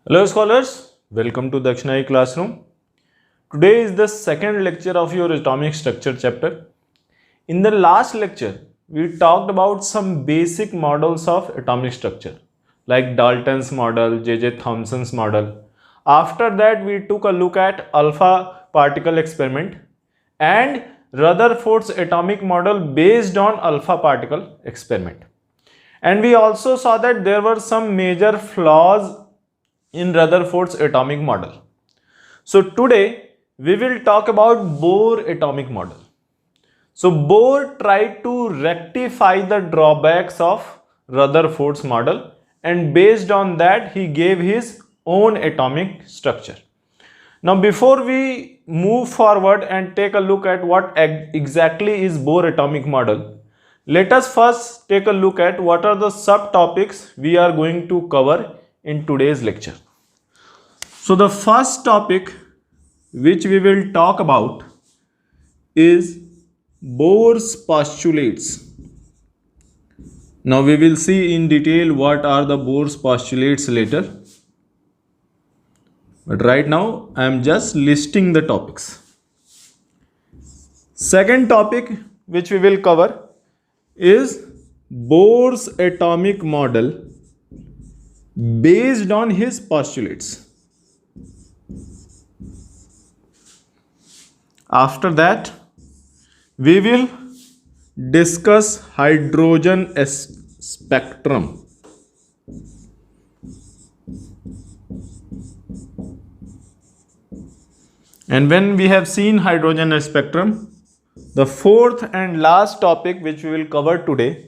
Hello scholars, welcome to Dakshinai classroom. Today is the second lecture of your atomic structure chapter. In the last lecture, we talked about some basic models of atomic structure like Dalton's model, J.J. Thomson's model. After that, we took a look at alpha particle experiment and Rutherford's atomic model based on alpha particle experiment. And we also saw that there were some major flaws in Rutherford's atomic model. So today we will talk about Bohr atomic model. So Bohr tried to rectify the drawbacks of Rutherford's model, and based on that he gave his own atomic structure. Now before we move forward and take a look at what exactly is Bohr atomic model, let us first take a look at what are the subtopics we are going to cover in today's lecture. So the first topic which we will talk about is Bohr's postulates. Now we will see in detail what are the Bohr's postulates later. But right now I am just listing the topics. Second topic which we will cover is Bohr's atomic model based on his postulates. After that, we will discuss hydrogen spectrum. And when we have seen hydrogen spectrum, the fourth and last topic which we will cover today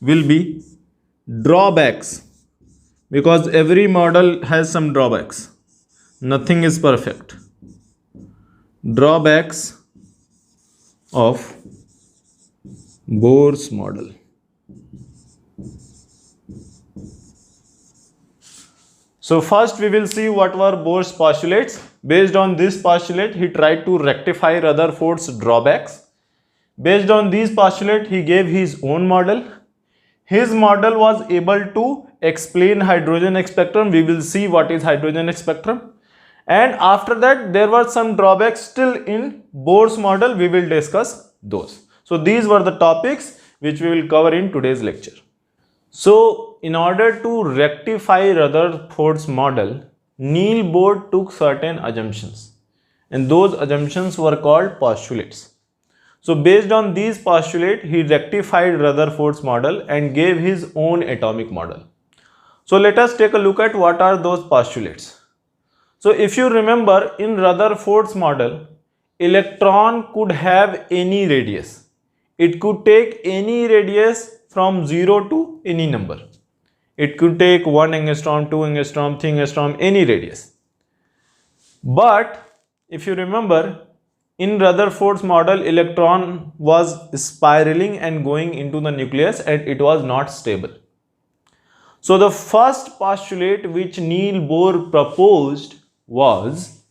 will be drawbacks, because every model has some drawbacks. Nothing is perfect. Drawbacks of Bohr's model. So first we will see what were Bohr's postulates. Based on this postulate, he tried to rectify Rutherford's drawbacks. Based on these postulates, he gave his own model. His model was able to explain hydrogen spectrum. We will see what is hydrogen spectrum. And after that, there were some drawbacks still in Bohr's model. We will discuss those. So these were the topics which we will cover in today's lecture. So in order to rectify Rutherford's model, Niels Bohr took certain assumptions, and those assumptions were called postulates. So based on these postulates, he rectified Rutherford's model and gave his own atomic model. So let us take a look at what are those postulates. So if you remember, in Rutherford's model, electron could have any radius. It could take any radius from 0 to any number. It could take 1 angstrom, 2 angstrom, 3 angstrom, any radius. But if you remember, in Rutherford's model, electron was spiraling and going into the nucleus, and it was not stable. So the first postulate which Niels Bohr proposed was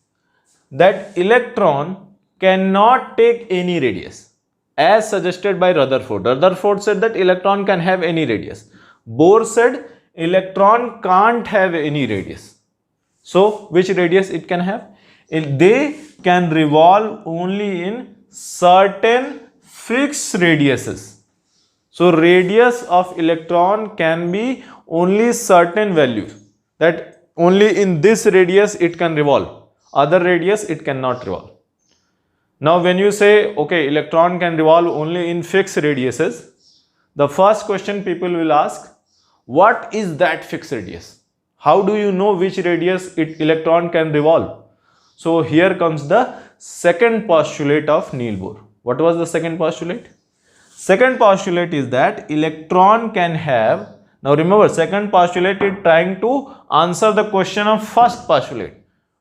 that electron cannot take any radius, as suggested by Rutherford. Rutherford said that electron can have any radius. Bohr said electron can't have any radius. So which radius it can have? They can revolve only in certain fixed radiuses. So radius of electron can be only certain value, that only in this radius it can revolve, other radius it cannot revolve. Now when you say, okay, electron can revolve only in fixed radiuses, the first question people will ask, what is that fixed radius? How do you know which radius electron can revolve? So here comes the second postulate of Niels Bohr. What was the second postulate? Second postulate is that electron can have, now remember, second postulate is trying to answer the question of first postulate.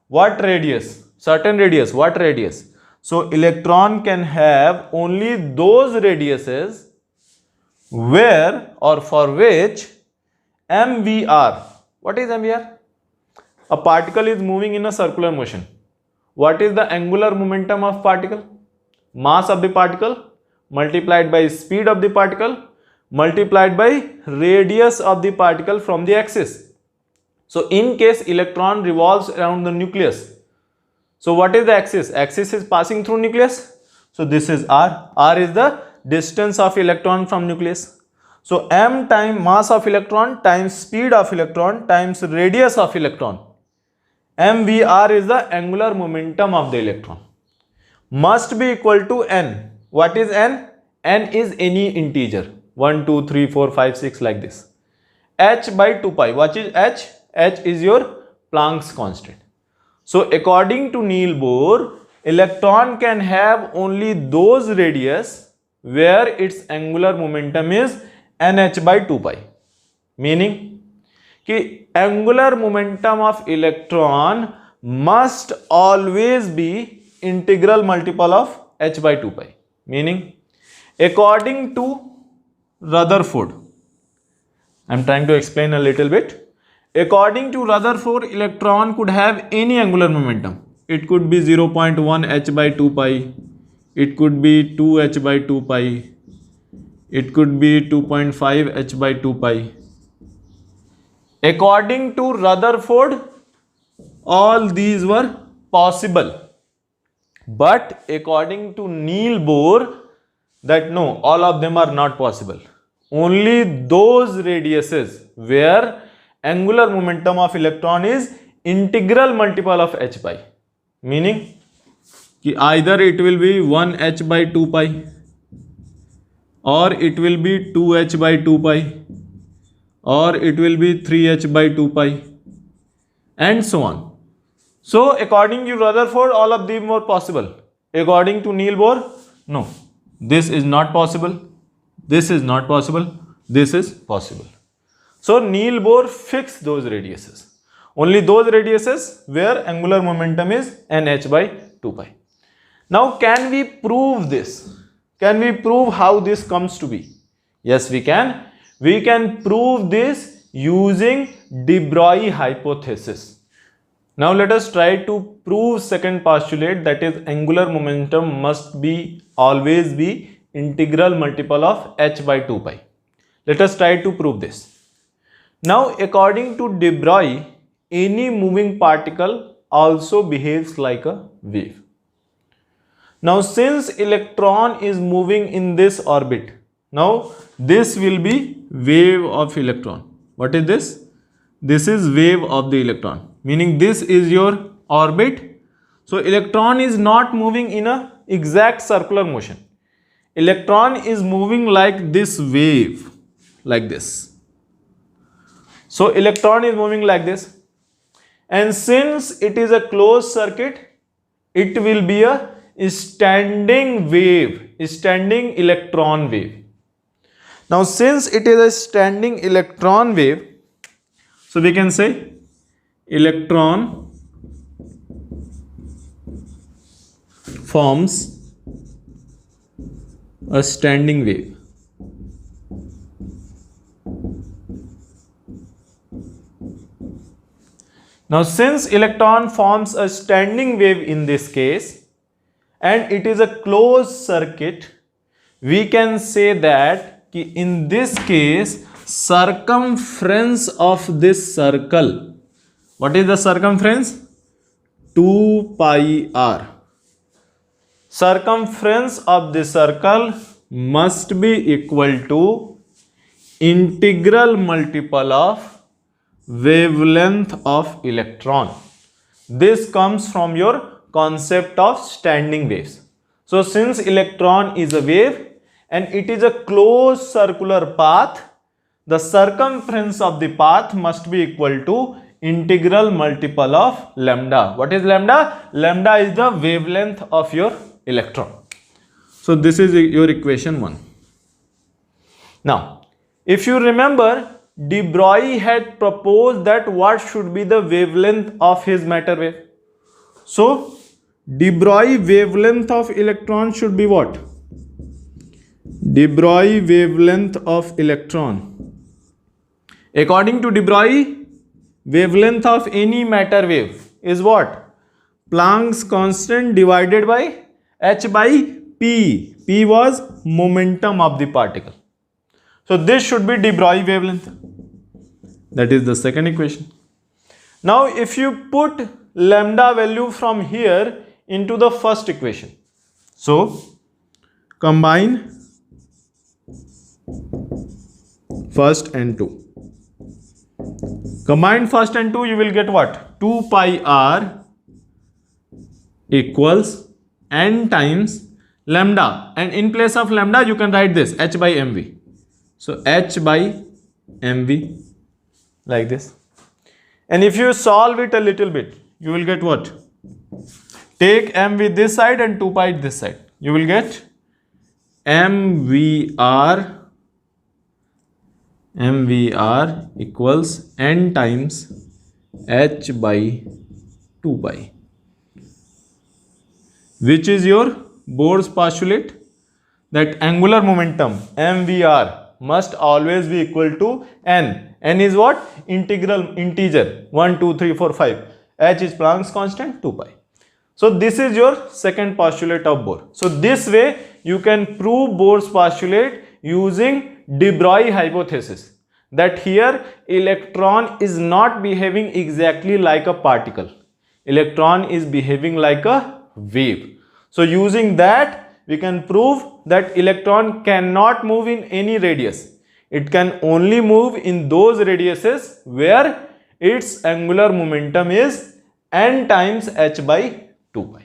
What radius? Certain radius. What radius? So electron can have only those radiuses where or for which MVR. What is MVR? A particle is moving in a circular motion. What is the angular momentum of particle? Mass of the particle multiplied by speed of the particle multiplied by radius of the particle from the axis. So in case electron revolves around the nucleus, so what is the axis? Axis is passing through nucleus. So this is r. R is the distance of electron from nucleus. So m times mass of electron times speed of electron times radius of electron. mvr is the angular momentum of the electron. Must be equal to n. What is n? N is any integer. 1, 2, 3, 4, 5, 6 like this. H by 2 pi. What is h? H is your Planck's constant. So according to Niels Bohr, electron can have only those radius where its angular momentum is nh by 2 pi. Meaning कि angular momentum of electron must always be integral multiple of h by 2 pi. Meaning, according to Rutherford, I am trying to explain a little bit. According to Rutherford, electron could have any angular momentum. It could be 0.1 h by 2 pi. It could be 2 h by 2 pi. It could be 2.5 h by 2 pi. According to Rutherford, all these were possible. But according to Niels Bohr, that no, all of them are not possible. Only those radiuses where angular momentum of electron is integral multiple of h pi. Meaning, either it will be 1 h by 2 pi or it will be 2 h by 2 pi or it will be 3 h by 2 pi and so on. So according to Rutherford, all of them were possible. According to Niels Bohr, no. This is not possible. This is not possible. This is possible. So Niels Bohr fixed those radiuses. Only those radiuses where angular momentum is nh by 2 pi. Now can we prove this? Can we prove how this comes to be? Yes, we can. We can prove this using de Broglie hypothesis. Now let us try to prove second postulate, that is angular momentum must be always be integral multiple of h by 2 pi. Let us try to prove this. Now according to de Broglie, any moving particle also behaves like a wave. Now since electron is moving in this orbit, now this will be wave of electron. What is this? This is wave of the electron. Meaning this is your orbit. So electron is not moving in a exact circular motion. Electron is moving like this wave, like this. So electron is moving like this. And since it is a closed circuit, it will be a standing wave, standing electron wave. Now since it is a standing electron wave, so we can say electron forms a standing wave. Now since electron forms a standing wave in this case and it is a closed circuit, we can say that in this case circumference of this circle, what is the circumference? 2 pi r. Circumference of the circle must be equal to integral multiple of wavelength of electron. This comes from your concept of standing waves. So since electron is a wave and it is a closed circular path, the circumference of the path must be equal to integral multiple of lambda. What is lambda? Lambda is the wavelength of your electron. So this is your equation 1. Now, if you remember, de Broglie had proposed that what should be the wavelength of his matter wave. So de Broglie wavelength of electron should be what? De Broglie wavelength of electron. According to de Broglie, wavelength of any matter wave is what? Planck's constant divided by h by p. P was momentum of the particle. So this should be de Broglie wavelength. That is the second equation. Now if you put lambda value from here into the first equation, so combine first and 2. Combine first and 2, you will get what? 2 pi r equals n times lambda, and in place of lambda you can write this h by mv. So h by mv, like this. And if you solve it a little bit, you will get what? Take mv this side and 2 pi this side. You will get mvr equals n times h by 2 pi, which is your Bohr's postulate, that angular momentum mvr must always be equal to n. N is what? Integer 1, 2, 3, 4, 5. H is Planck's constant 2 pi. So this is your second postulate of Bohr. So this way you can prove Bohr's postulate using de Broglie hypothesis, that here electron is not behaving exactly like a particle. Electron is behaving like a wave. So using that we can prove that electron cannot move in any radius. It can only move in those radiuses where its angular momentum is n times h by 2 pi.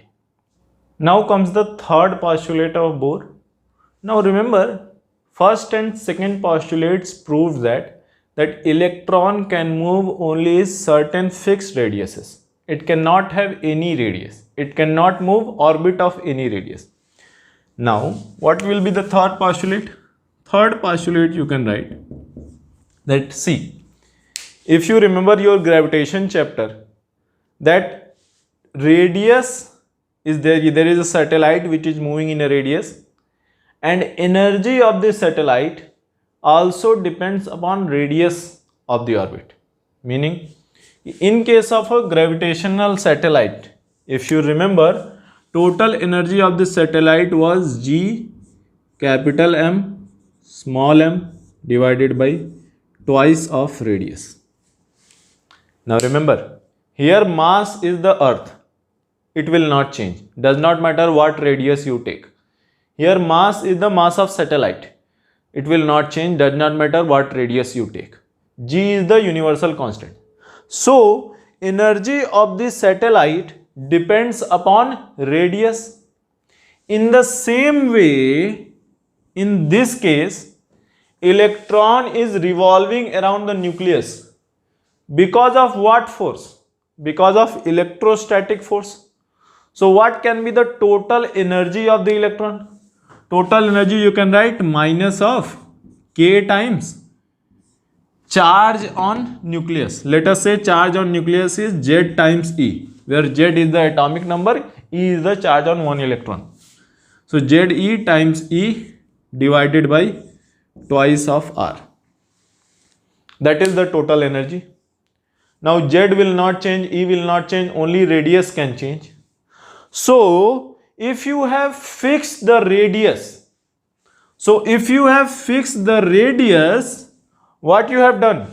Now comes the third postulate of Bohr. Now remember, first and second postulates proved that electron can move only certain fixed radiuses. It cannot have any radius. It cannot move orbit of any radius. Now, what will be the third postulate? Third postulate you can write that, see, if you remember your gravitation chapter, that radius is there is a satellite which is moving in a radius, and energy of the satellite also depends upon radius of the orbit. Meaning, in case of a gravitational satellite, if you remember, total energy of the satellite was G capital M small m divided by twice of radius. Now remember, here mass is the earth. It will not change. Does not matter what radius you take. Here mass is the mass of satellite. It will not change. Does not matter what radius you take. G is the universal constant. So energy of the satellite depends upon radius. In the same way, in this case, electron is revolving around the nucleus. Because of what force? Because of electrostatic force. So what can be the total energy of the electron? Total energy you can write minus of K times charge on nucleus. Let us say charge on nucleus is Z times E, where Z is the atomic number, E is the charge on one electron. So ZE times E divided by twice of R. That is the total energy. Now Z will not change, E will not change, only radius can change. So if you have fixed the radius, what you have done?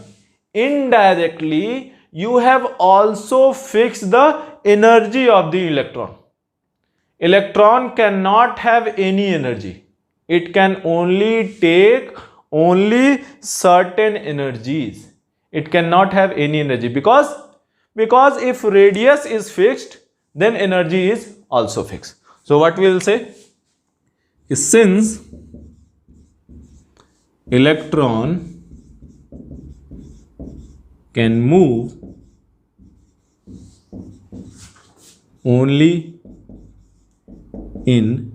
Indirectly, you have also fixed the energy of the electron. Electron cannot have any energy. It can only take only certain energies. It cannot have any energy because if radius is fixed, then energy is also fixed. So what we will say is, since electron can move only in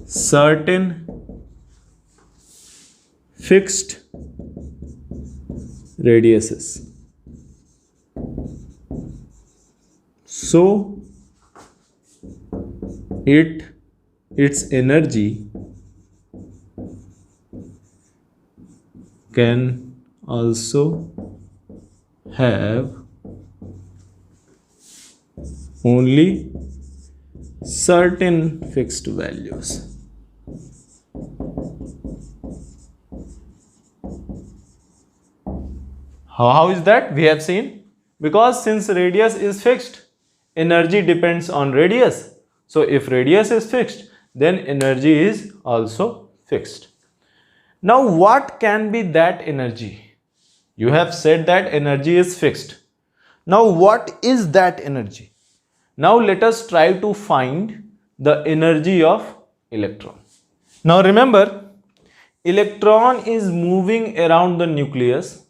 certain fixed radiuses, so its energy can also have only certain fixed values. How is that? We have seen Because since radius is fixed, energy depends on radius. So if radius is fixed, then energy is also fixed. Now what can be that energy? You have said that energy is fixed. Now what is that energy? Now let us try to find the energy of electron. Now remember, electron is moving around the nucleus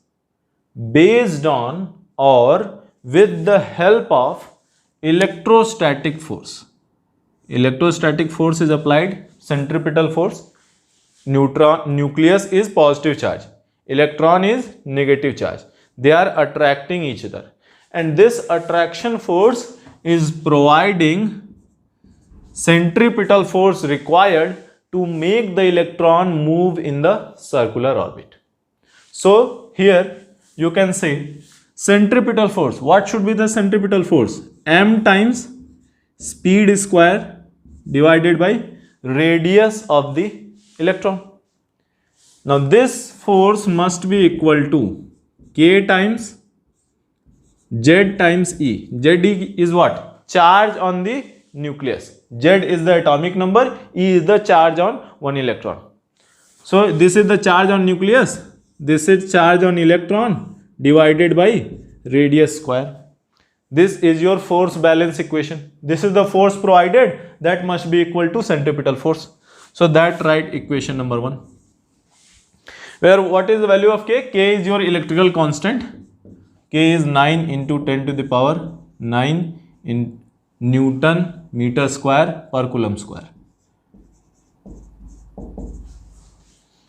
based on or with the help of electrostatic force. Electrostatic force is applied, centripetal force. Nucleus is positive charge, electron is negative charge. They are attracting each other, and this attraction force is providing centripetal force required to make the electron move in the circular orbit. So here you can say centripetal force. What should be the centripetal force? M times speed square divided by radius of the electron. Now this force must be equal to K times Z times E. Z is what? Charge on the nucleus. Z is the atomic number, E is the charge on one electron. So this is the charge on nucleus, this is charge on electron divided by radius square. This is your force balance equation. This is the force provided, that must be equal to centripetal force. So that write equation number 1. Where what is the value of K? K is your electrical constant. K is 9 into 10 to the power 9 in Newton meter square per coulomb square.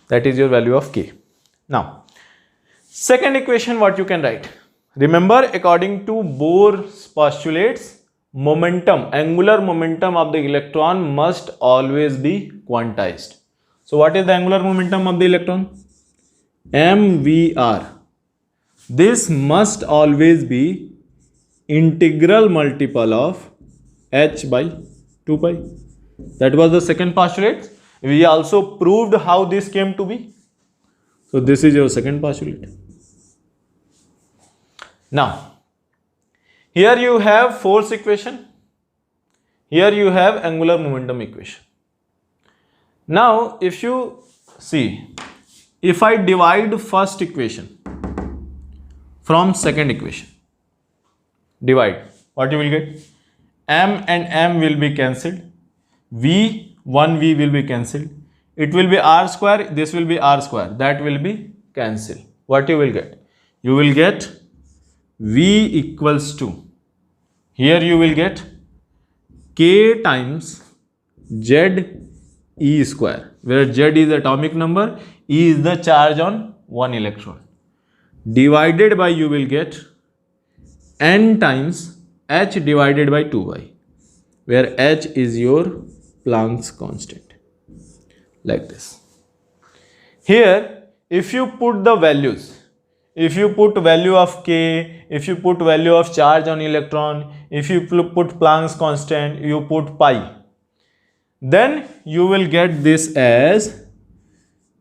That is your value of K. Now, second equation what you can write? Remember, according to Bohr's postulates, momentum, angular momentum of the electron must always be quantized. So what is the angular momentum of the electron? mvr. This must always be integral multiple of h by 2 pi. That was the second postulate. We also proved how this came to be. So this is your second postulate. Now, here you have force equation. Here you have angular momentum equation. Now, if you see, if I divide first equation from second equation, divide, what you will get? M and M will be cancelled. V, 1V will be cancelled. It will be R square, this will be R square, that will be cancelled. What you will get? You will get V equals to, here you will get K times Z E square, where Z is atomic number, E is the charge on one electron, divided by you will get N times H divided by 2y, where H is your Planck's constant, like this. Here, if you put the values, if you put value of K, if you put value of charge on electron, if you put Planck's constant, you put pi, then you will get this as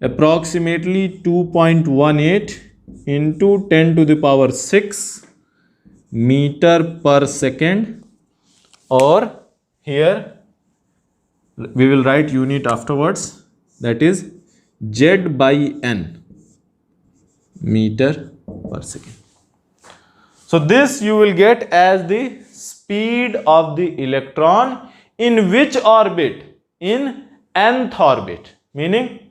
approximately 2.18 into 10 to the power 6 meter per second, or here we will write unit afterwards, that is Z by N meter per second. So this you will get as the speed of the electron in which orbit? In nth orbit. Meaning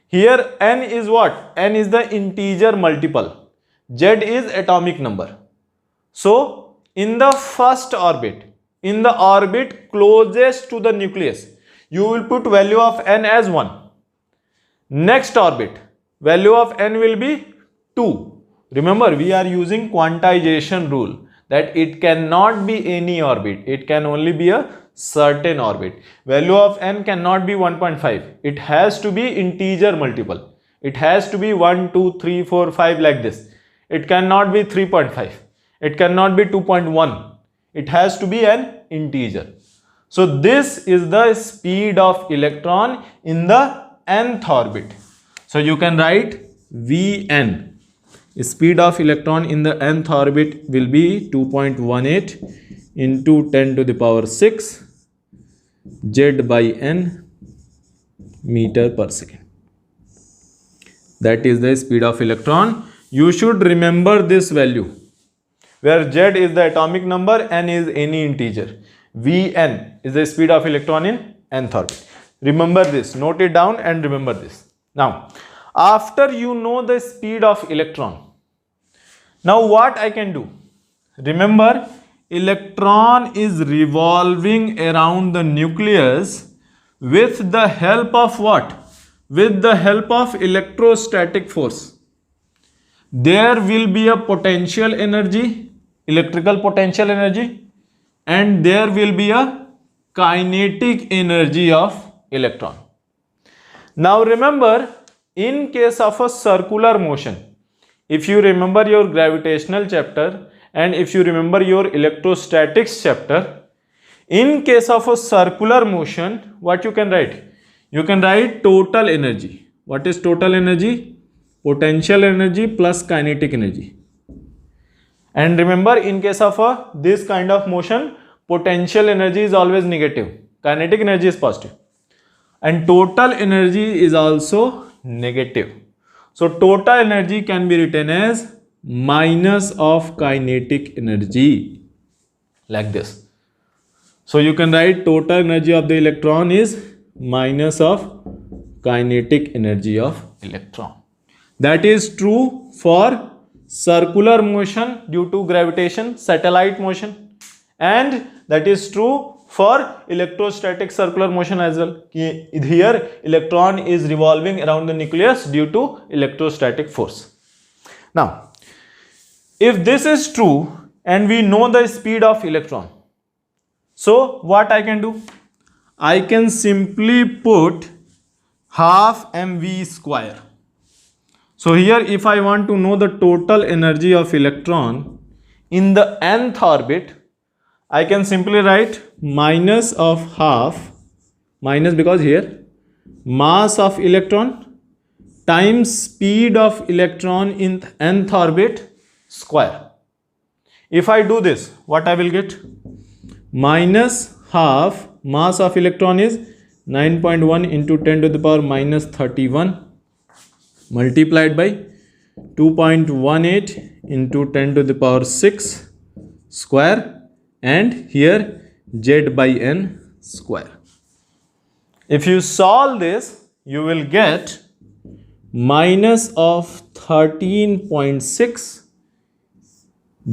here n is what? N is the integer multiple, Z is atomic number. So in the first orbit, in the orbit closest to the nucleus, you will put value of n as 1. Next orbit, value of n will be 2. Remember, we are using quantization rule, that it cannot be any orbit, it can only be a certain orbit. Value of n cannot be 1.5, it has to be integer multiple. It has to be 1, 2, 3, 4, 5 like this. It cannot be 3.5, it cannot be 2.1, it has to be an integer. So this is the speed of electron in the nth orbit. So you can write Vn speed of electron in the nth orbit will be 2.18 into 10 to the power 6 Z by n meter per second. That is the speed of electron. You should remember this value, where Z is the atomic number, n is any integer. Vn is the speed of electron in nth orbit. Remember this, note it down and remember this. Now, after you know the speed of electron, now what I can do? Remember, electron is revolving around the nucleus with the help of what? With the help of electrostatic force. There will be a potential energy, electrical potential energy, and there will be a kinetic energy of electron. Now remember, in case of a circular motion, if you remember your gravitational chapter and if you remember your electrostatics chapter, in case of a circular motion, what you can write? You can write total energy. What is total energy? Potential energy plus kinetic energy. And remember, in case of this kind of motion, potential energy is always negative, kinetic energy is positive, and total energy is also negative. So total energy can be written as minus of kinetic energy, like this. So you can write total energy of the electron is minus of kinetic energy of electron. That is true for circular motion due to gravitation, satellite motion, and that is true for electrostatic circular motion as well. Here electron is revolving around the nucleus due to electrostatic force. Now, if this is true and we know the speed of electron, so what I can do? I can simply put half mv square. So here if I want to know the total energy of electron in the nth orbit, I can simply write minus of half, minus because here mass of electron times speed of electron in nth orbit square. If I do this, what I will get? Minus half mass of electron is 9.1 into 10 to the power minus 31 multiplied by 2.18 into 10 to the power 6 square, and here Z by n square. If you solve this, you will get minus of 13.6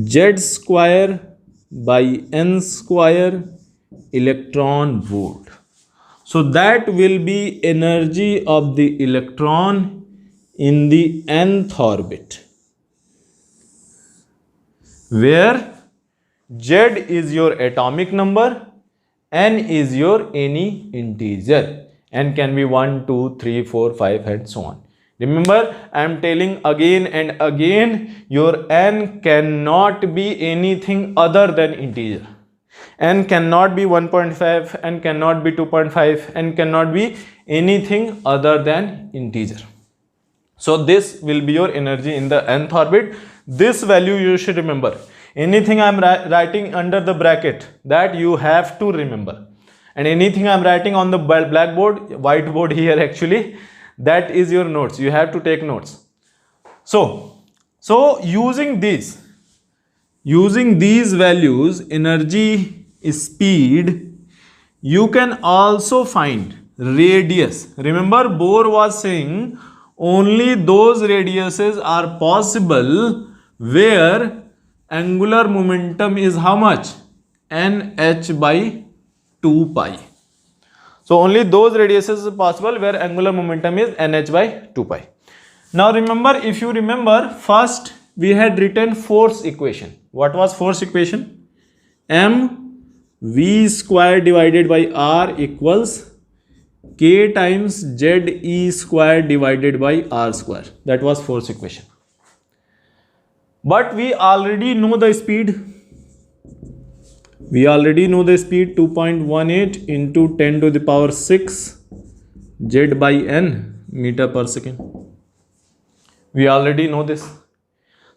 Z square by n square electron volt. So that will be energy of the electron in the nth orbit, where Z is your atomic number, n is your any integer, n can be 1, 2, 3, 4, 5 and so on. Remember, I am telling again and again, your n cannot be anything other than integer. N cannot be 1.5, n cannot be 2.5, n cannot be anything other than integer. So this will be your energy in the nth orbit. This value you should remember. Anything I am writing under the bracket, that you have to remember. And anything I am writing on the blackboard, whiteboard here actually, that is your notes. You have to take notes. So using these values, energy, speed, you can also find radius. Remember, Bohr was saying only those radiuses are possible where angular momentum is how much? Nh by 2 pi. So only those radiuses are possible where angular momentum is Nh by 2 pi. Now remember, if you remember, first we had written force equation. What was force equation? mv square divided by r equals k times ze square divided by r square. That was force equation. But we already know the speed. We already know the speed 2.18 into 10 to the power 6 Z by n meter per second. We already know this.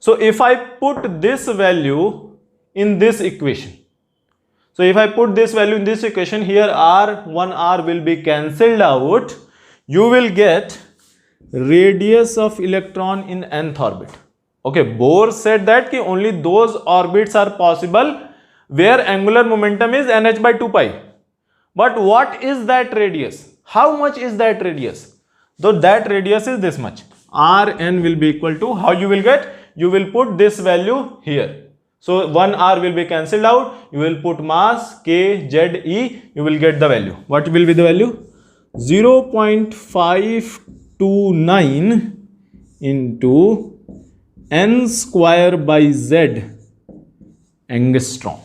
So if I put this value in this equation, so if I put this value in this equation, here one r will be cancelled out. You will get radius of electron in nth orbit. Okay, Bohr said that ki only those orbits are possible where angular momentum is nh by 2 pi. But what is that radius? How much is that radius? So that radius is this much. Rn will be equal to, how you will get? You will put this value here. So 1 r will be cancelled out. You will put mass k z e. You will get the value. What will be the value? 0.529 into n square by z angstrom.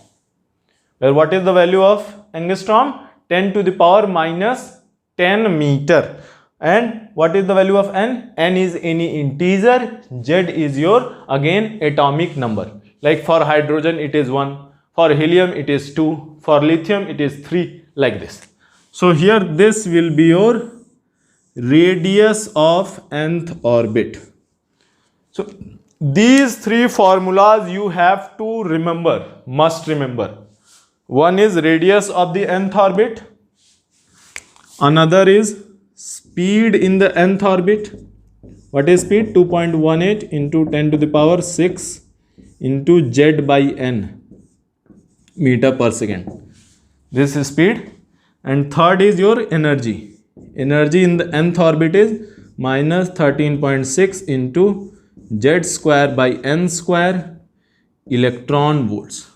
Where what is the value of angstrom? 10 to the power minus 10 meter. And what is the value of n? N is any integer, z is your again atomic number. Like for hydrogen it is 1, for helium it is 2, for lithium it is 3, like this. So here this will be your radius of nth orbit. So these three formulas you have to remember, must remember. One is radius of the nth orbit, another is speed in the nth orbit. What is speed? 2.18 into 10 to the power 6 into z by n meter per second. This is speed. And third is your energy. Energy in the nth orbit is minus 13.6 into z square by n square electron volts.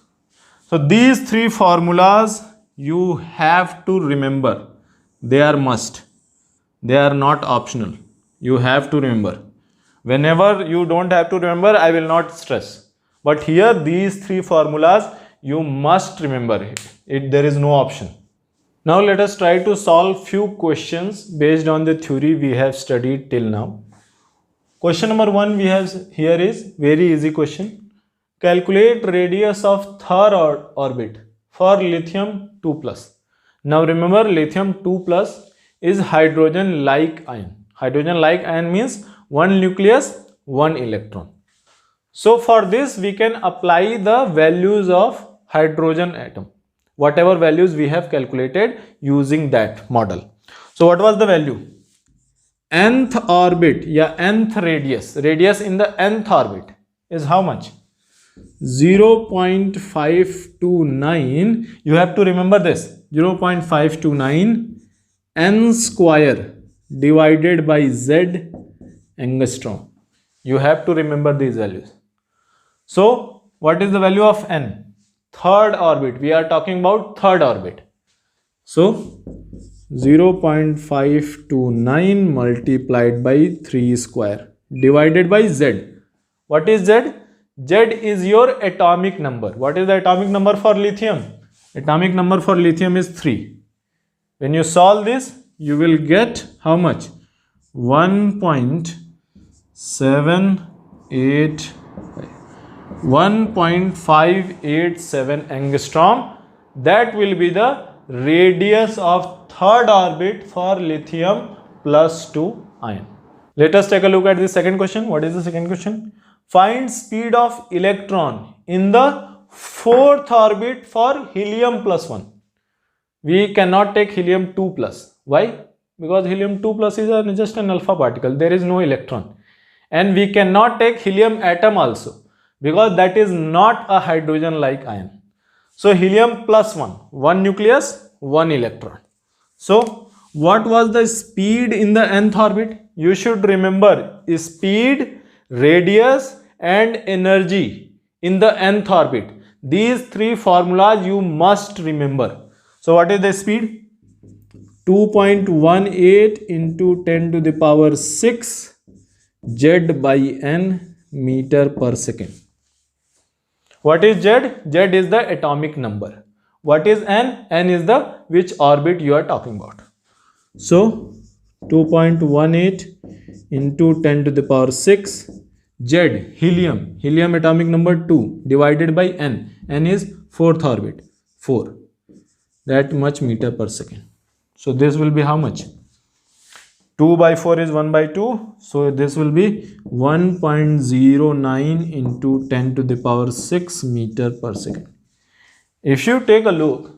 So these three formulas you have to remember. They are must. They are not optional. You have to remember. Whenever you don't have to remember, I will not stress. But here these three formulas you must remember. There is no option. Now let us try to solve few questions based on the theory we have studied till now. Question number 1 we have here is very easy question. Calculate radius of third orbit for lithium 2+. Now remember, lithium 2+ is hydrogen-like ion. Hydrogen-like ion means one nucleus, one electron. So for this we can apply the values of hydrogen atom. Whatever values we have calculated using that model. So what was the value? Nth orbit, nth radius in the nth orbit is how much? 0.529. You have to remember this. 0.529 n square divided by z angstrom. You have to remember these values. So what is the value of n? Third orbit. We are talking about third orbit. So 0.529 multiplied by 3 square divided by z. What is z? Z is your atomic number. What is the atomic number for lithium? Atomic number for lithium is 3. When you solve this, you will get how much? 1.587 angstrom. That will be the radius of third orbit for lithium +2 ion. Let us take a look at the second question. What is the second question? Find speed of electron in the fourth orbit for helium +1. We cannot take helium 2+. Why? Because helium 2+ is just an alpha particle. There is no electron. And we cannot take helium atom also, because that is not a hydrogen-like ion. So helium +1, one nucleus, one electron. So what was the speed in the nth orbit? You should remember speed, radius and energy in the nth orbit. These three formulas you must remember. So what is the speed? 2.18 into 10 to the power 6 z by n meter per second. What is z? Z is the atomic number. What is n? N is the which orbit you are talking about. So 2.18 into 10 to the power 6 z, helium atomic number 2 divided by n. N is fourth orbit, 4. That much meter per second. So this will be how much? 2 by 4 is 1 by 2. So this will be 1.09 into 10 to the power 6 meter per second. If you take a look,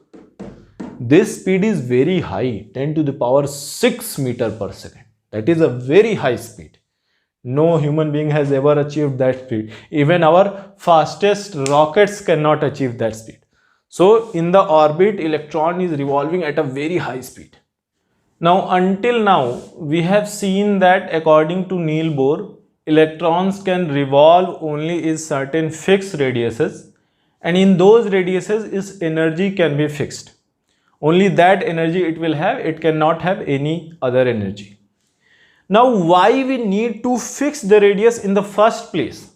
this speed is very high, 10 to the power 6 meter per second. That is a very high speed. No human being has ever achieved that speed. Even our fastest rockets cannot achieve that speed. So in the orbit, electron is revolving at a very high speed. Now, until now, we have seen that according to Niels Bohr, electrons can revolve only in certain fixed radiuses, and in those radiuses, its energy can be fixed. Only that energy it will have, it cannot have any other energy. Now, why we need to fix the radius in the first place?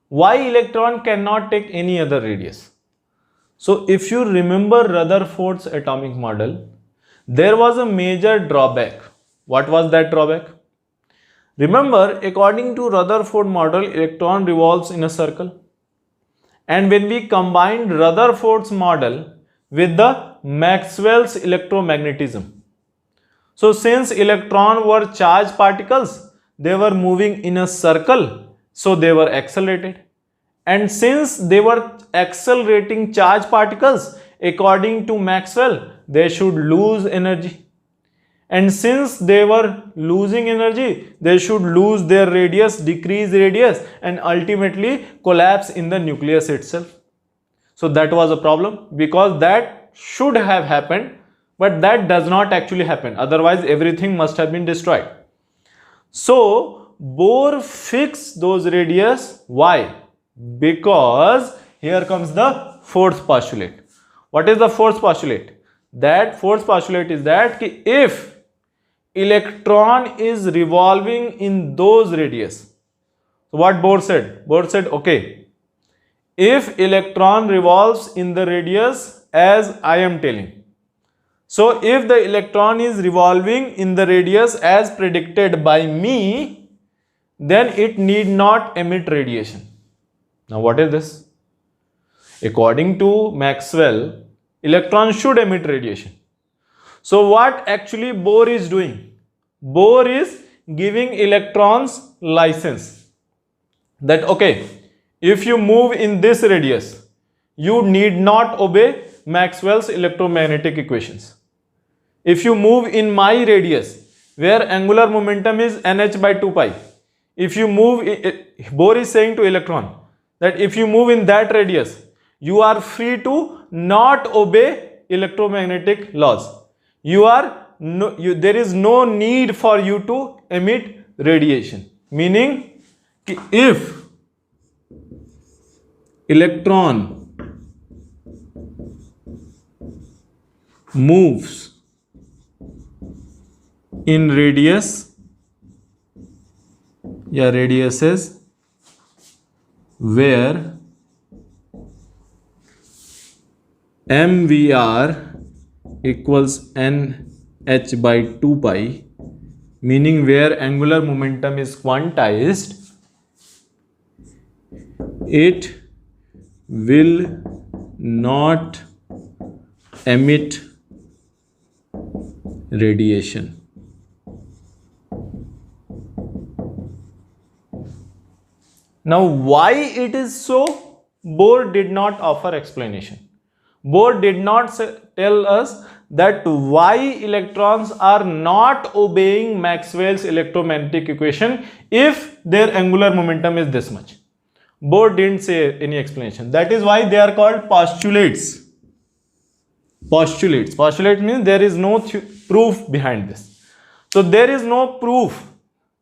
Why electron cannot take any other radius? So, if you remember Rutherford's atomic model, there was a major drawback. What was that drawback? Remember, according to Rutherford model, electron revolves in a circle. And when we combined Rutherford's model with the Maxwell's electromagnetism, so since electrons were charged particles, they were moving in a circle, so they were accelerated. And since they were accelerating charged particles, according to Maxwell, they should lose energy. And since they were losing energy, they should lose their radius, decrease radius, and ultimately collapse in the nucleus itself. So that was a problem, because that should have happened, but that does not actually happen. Otherwise, everything must have been destroyed. So Bohr fixed those radius. Why? Because here comes the fourth postulate. What is the fourth postulate? That fourth postulate is that if electron is revolving in those radius, so what Bohr said? Bohr said, okay, if electron revolves in the radius as I am telling, so if the electron is revolving in the radius as predicted by me, then it need not emit radiation. Now what is this? According to Maxwell, electrons should emit radiation. So what actually Bohr is doing? Bohr is giving electrons license that okay, if you move in this radius, you need not obey Maxwell's electromagnetic equations. If you move in my radius, where angular momentum is nh by 2 pi, if you move, Bohr is saying to electron that if you move in that radius, you are free to not obey electromagnetic laws. There is no need for you to emit radiation. Meaning, if electron moves in radiuses where mvr equals nh by 2 pi, meaning where angular momentum is quantized, it will not emit radiation. Now, why it is so? Bohr did not offer explanation. Bohr did not tell us that why electrons are not obeying Maxwell's electromagnetic equation if their angular momentum is this much. Bohr didn't say any explanation. That is why they are called postulates. Postulates. Postulate means there is no proof behind this. So there is no proof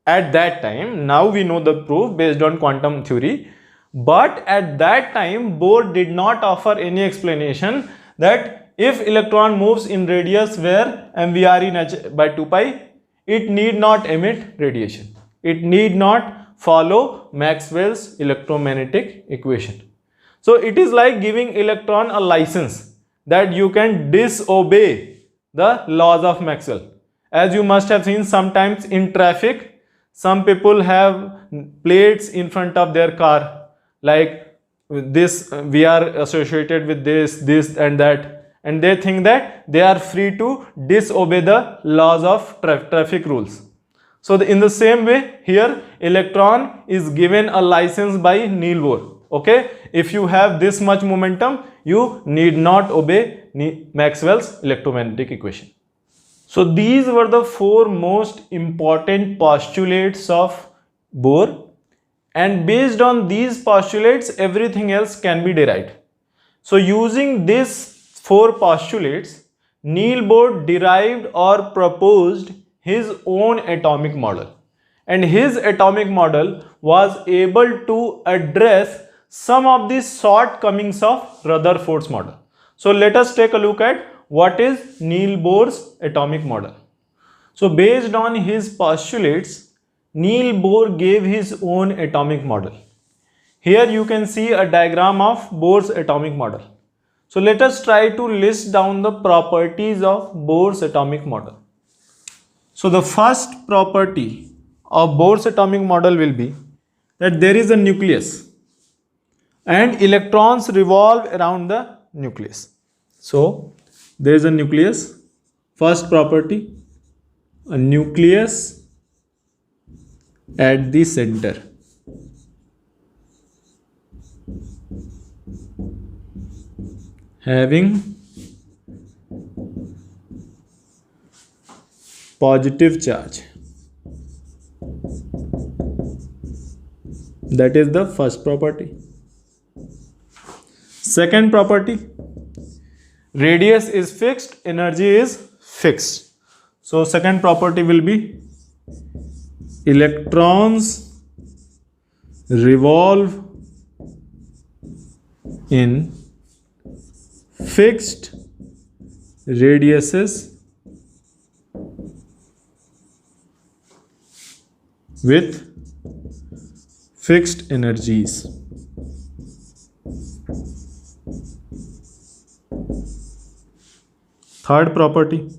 at that time. Now we know the proof based on quantum theory. But at that time, Bohr did not offer any explanation that if electron moves in radius where mvr in h by 2 pi, it need not emit radiation. It need not follow Maxwell's electromagnetic equation. So it is like giving electron a license that you can disobey the laws of Maxwell. As you must have seen sometimes in traffic, some people have plates in front of their car like this, we are associated with this and that, and they think that they are free to disobey the laws of traffic rules. So in the same way, here electron is given a license by Niels Bohr. Okay, if you have this much momentum, you need not obey Maxwell's electromagnetic equation. So these were the four most important postulates of Bohr, and based on these postulates, everything else can be derived. So using these four postulates, Niels Bohr derived or proposed his own atomic model, and his atomic model was able to address some of the shortcomings of Rutherford's model. So let us take a look at what is Niels Bohr's atomic model. So based on his postulates, Niels Bohr gave his own atomic model. Here you can see a diagram of Bohr's atomic model. So let us try to list down the properties of Bohr's atomic model. So the first property of Bohr's atomic model will be that there is a nucleus and electrons revolve around the nucleus. So there is a nucleus. First property, a nucleus at the center. Having positive charge. That is the first property. Second property, radius is fixed, energy is fixed. So second property will be electrons revolve in fixed radiuses with fixed energies. Third property,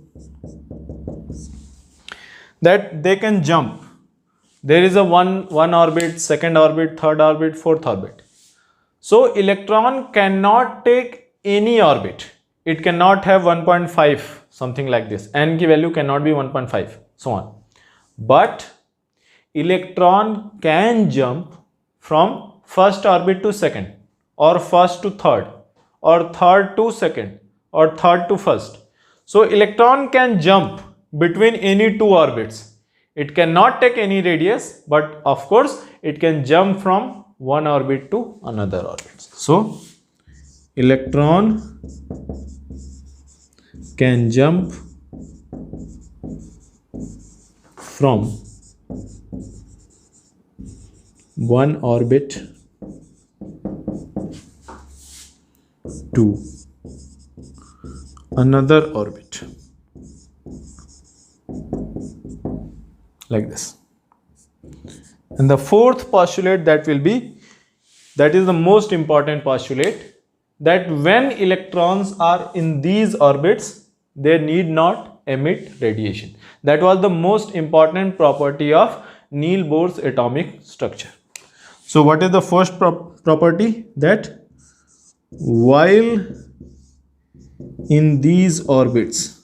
that they can jump. There is a one orbit, second orbit, third orbit, fourth orbit. So electron cannot take any orbit. It cannot have 1.5, something like this. N ki value cannot be 1.5, so on. But electron can jump from first orbit to second, or first to third, or third to second, or third to first. So electron can jump between any two orbits. It cannot take any radius, but of course it can jump from one orbit to another orbit. So electron can jump from one orbit to another orbit, like this. And the fourth postulate that will be, that is the most important postulate, that when electrons are in these orbits, they need not emit radiation. That was the most important property of Niels Bohr's atomic structure. So what is the first property? That while in these orbits,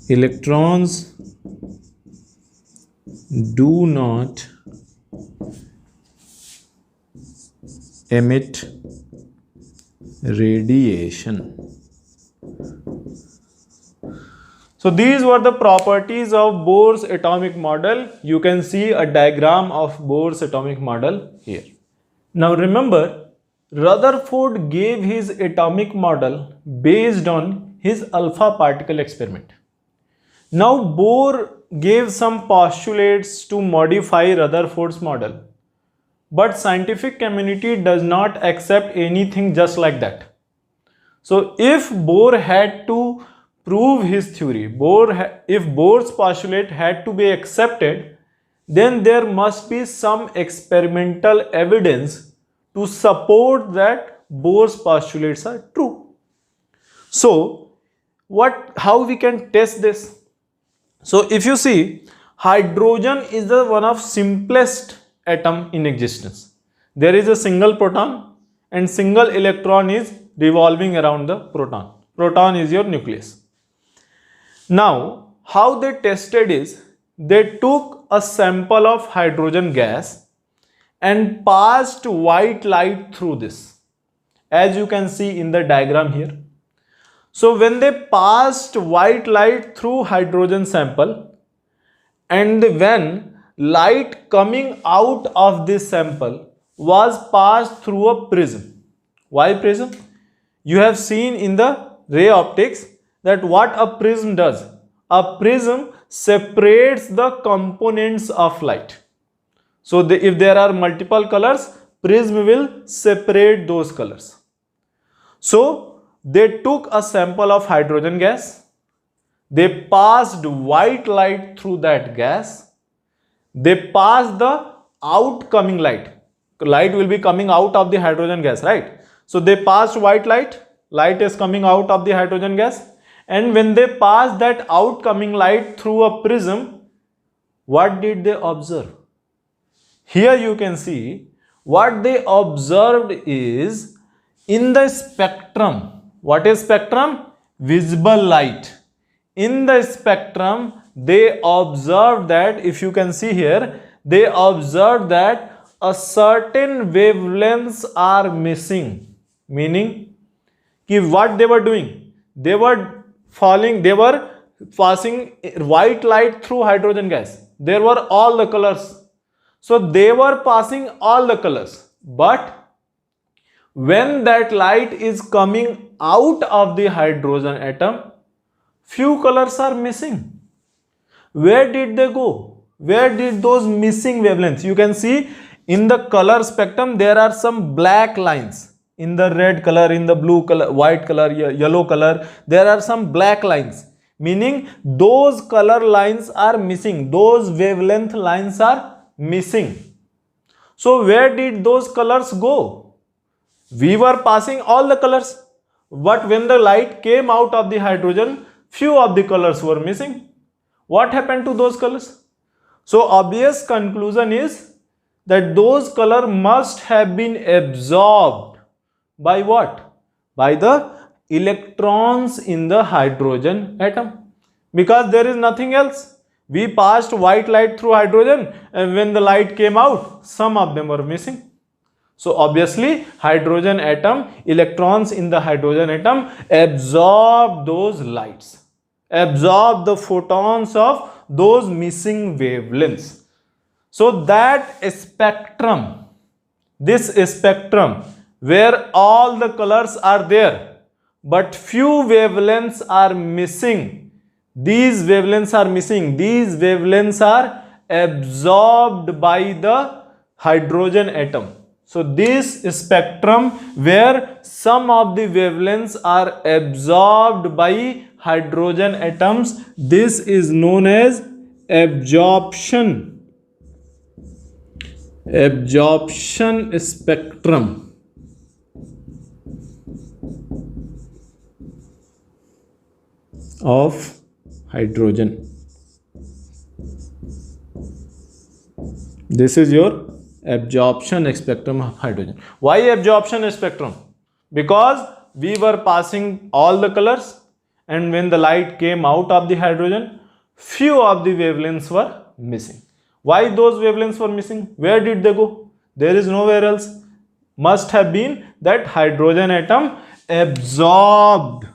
electrons do not emit radiation. So these were the properties of Bohr's atomic model. You can see a diagram of Bohr's atomic model here. Now remember, Rutherford gave his atomic model based on his alpha particle experiment. Now Bohr gave some postulates to modify Rutherford's model, but scientific community does not accept anything just like that. So if Bohr had to prove his theory, if Bohr's postulate had to be accepted, then there must be some experimental evidence to support that Bohr's postulates are true. So how we can test this? So if you see, hydrogen is the one of simplest atom in existence. There is a single proton and single electron is revolving around the proton. Proton is your nucleus. Now, how they tested is they took a sample of hydrogen gas and passed white light through this, as you can see in the diagram here. So when they passed white light through hydrogen sample, and when light coming out of this sample was passed through a prism. Why prism? You have seen in the ray optics that what a prism does. A prism separates the components of light. So if there are multiple colors, prism will separate those colors. So they took a sample of hydrogen gas, they passed white light through that gas, they passed the outcoming light. Light will be coming out of the hydrogen gas, right? So they passed white light, light is coming out of the hydrogen gas, and when they passed that outcoming light through a prism, what did they observe? Here you can see what they observed is in the spectrum. What is spectrum? Visible light. In the spectrum, they observed that, if you can see here, they observed that a certain wavelengths are missing. Meaning, what they were doing? They were passing white light through hydrogen gas. There were all the colors. So they were passing all the colors. But when that light is coming out of the hydrogen atom, few colors are missing. Where did they go? Where did those missing wavelengths? You can see in the color spectrum there are some black lines. In the red color, in the blue color, white color, yellow color, there are some black lines. Meaning those color lines are missing. Those wavelength lines are missing. So where did those colors go? We were passing all the colors, but when the light came out of the hydrogen, few of the colors were missing. What happened to those colors? So obvious conclusion is that those colors must have been absorbed by what? By the electrons in the hydrogen atom, because there is nothing else. We passed white light through hydrogen, and when the light came out, some of them were missing. So obviously hydrogen atom, electrons in the hydrogen atom absorb those lights, absorb the photons of those missing wavelengths. So that spectrum, this spectrum where all the colors are there but few wavelengths are missing, these wavelengths are missing, these wavelengths are absorbed by the hydrogen atom. So this spectrum where some of the wavelengths are absorbed by hydrogen atoms, this is known as absorption spectrum. Of hydrogen. This is your absorption spectrum of hydrogen. Why absorption spectrum? Because we were passing all the colors, and when the light came out of the hydrogen, few of the wavelengths were missing. Why those wavelengths were missing? Where did they go? There is nowhere else. Must have been that hydrogen atom absorbed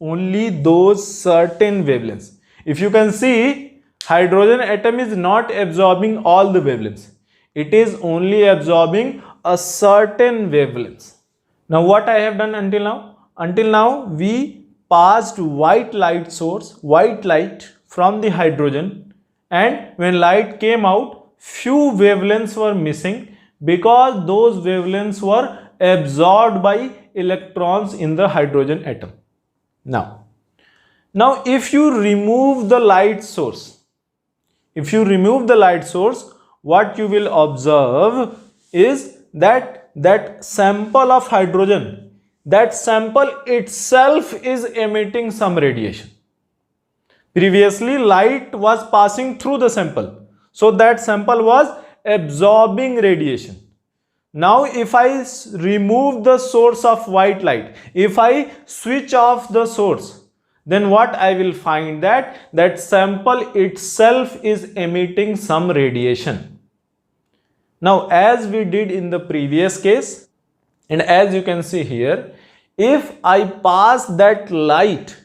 only those certain wavelengths. If you can see, hydrogen atom is not absorbing all the wavelengths. It is only absorbing a certain wavelengths. Now what I have done until now? Until now we passed white light source, white light from the hydrogen, and when light came out, few wavelengths were missing because those wavelengths were absorbed by electrons in the hydrogen atom. Now if you remove the light source, what you will observe is that sample of hydrogen, that sample itself is emitting some radiation. Previously light was passing through the sample, so that sample was absorbing radiation. Now if I remove the source of white light, if I switch off the source, then what I will find that sample itself is emitting some radiation. Now, as we did in the previous case, and as you can see here, if I pass that light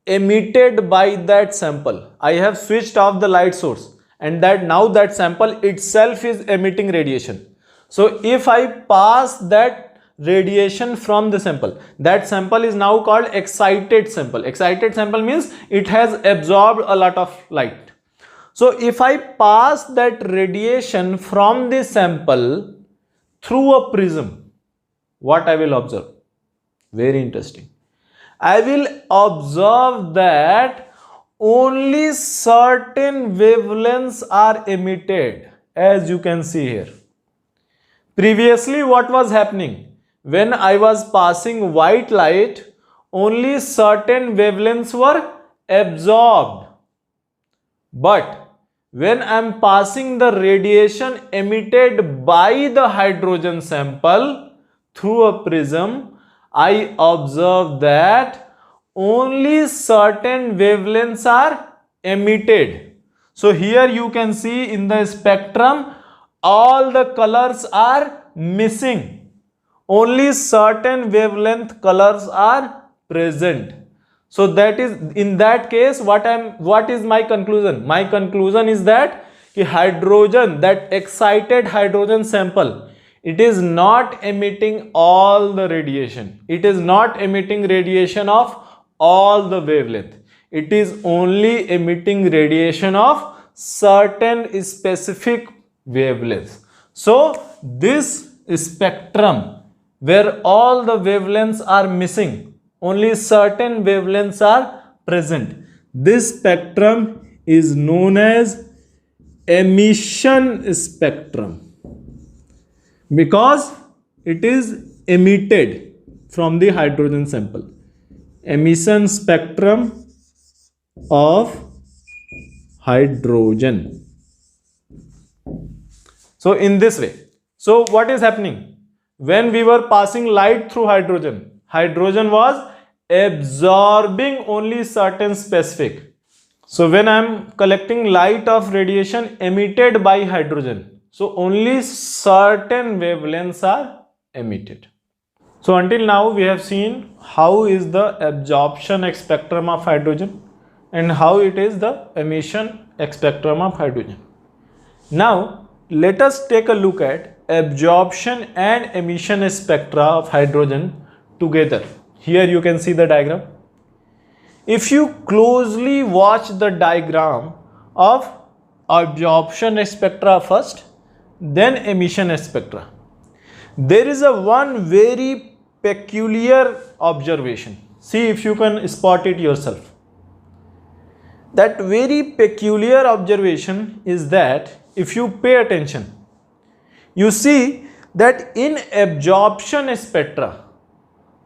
emitted by that sample, I have switched off the light source, and that now that sample itself is emitting radiation. So if I pass that radiation from the sample, that sample is now called excited sample. Excited sample means it has absorbed a lot of light. So if I pass that radiation from the sample through a prism, what I will observe? Very interesting. I will observe that only certain wavelengths are emitted, as you can see here. Previously, what was happening? When I was passing white light, only certain wavelengths were absorbed. But when I am passing the radiation emitted by the hydrogen sample through a prism, I observe that only certain wavelengths are emitted. So here you can see in the spectrum, all the colors are missing. Only certain wavelength colors are present. So that is, in that case, what is my conclusion? My conclusion is that hydrogen, that excited hydrogen sample, it is not emitting all the radiation. It is not emitting radiation of all the wavelength. It is only emitting radiation of certain specific wavelengths. So this spectrum where all the wavelengths are missing, only certain wavelengths are present, this spectrum is known as emission spectrum, because it is emitted from the hydrogen sample. Emission spectrum of hydrogen. So in this way, so what is happening? When we were passing light through hydrogen, hydrogen was absorbing only certain specific. So when I am collecting light of radiation emitted by hydrogen, so only certain wavelengths are emitted. So until now we have seen how is the absorption spectrum of hydrogen and how it is the emission spectrum of hydrogen. Now let us take a look at absorption and emission spectra of hydrogen together. Here you can see the diagram. If you closely watch the diagram of absorption spectra first, then emission spectra, there is a one very peculiar observation. See if you can spot it yourself. That very peculiar observation is that if you pay attention, you see that in absorption spectra,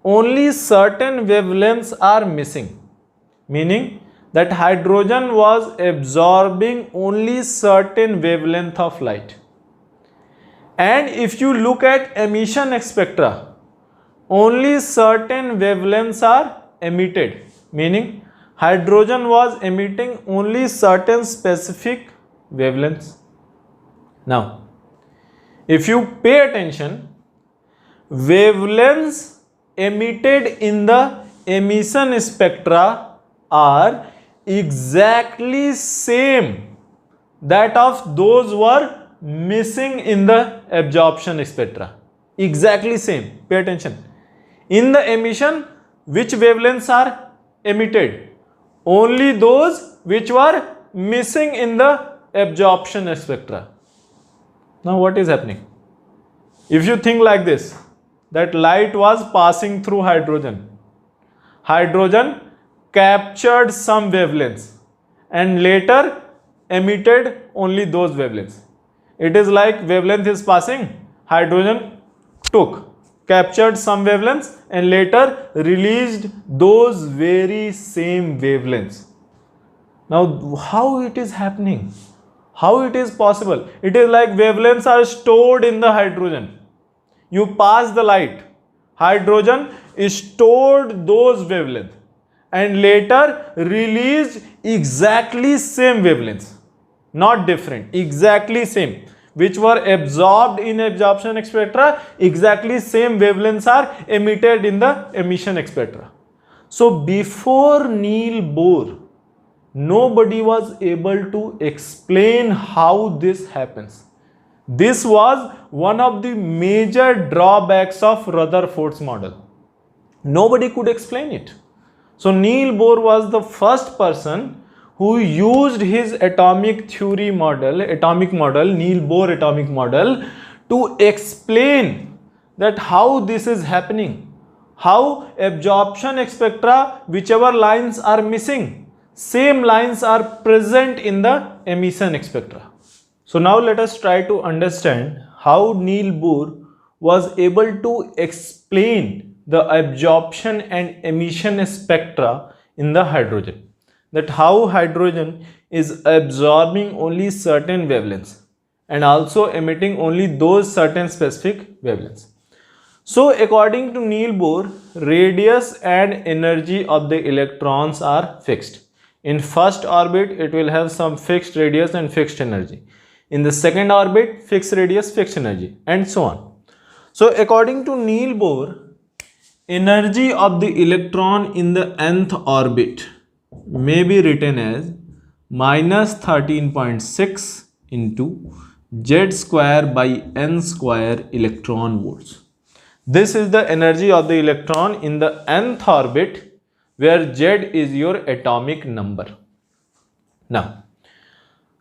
only certain wavelengths are missing, meaning that hydrogen was absorbing only certain wavelength of light. And if you look at emission spectra, only certain wavelengths are emitted, meaning hydrogen was emitting only certain specific wavelengths. Now, if you pay attention, wavelengths emitted in the emission spectra are exactly same that of those were missing in the absorption spectra. Exactly same. Pay attention. In the emission, which wavelengths are emitted? Only those which were missing in the absorption spectra. Now what is happening? If you think like this, that light was passing through hydrogen. Hydrogen captured some wavelengths and later emitted only those wavelengths. It is like wavelength is passing, hydrogen captured some wavelengths and later released those very same wavelengths. Now how it is happening? How it is possible? It is like wavelengths are stored in the hydrogen. You pass the light, hydrogen is stored those wavelengths, and later released exactly same wavelengths, not different, exactly same, which were absorbed in absorption spectra, exactly same wavelengths are emitted in the emission spectra. So before Niels Bohr, nobody was able to explain how this happens. This was one of the major drawbacks of Rutherford's model. Nobody could explain it. So Niels Bohr was the first person who used his atomic model, Niels Bohr atomic model, to explain that how this is happening, how absorption spectra, whichever lines are missing, same lines are present in the emission spectra. So now let us try to understand how Niels Bohr was able to explain the absorption and emission spectra in the hydrogen. That how hydrogen is absorbing only certain wavelengths and also emitting only those certain specific wavelengths. So according to Niels Bohr, radius and energy of the electrons are fixed. In first orbit, it will have some fixed radius and fixed energy. In the second orbit, fixed radius, fixed energy, and so on. So according to Niels Bohr, energy of the electron in the nth orbit may be written as minus 13.6 into Z square by n square electron volts. This is the energy of the electron in the nth orbit, where Z is your atomic number. Now,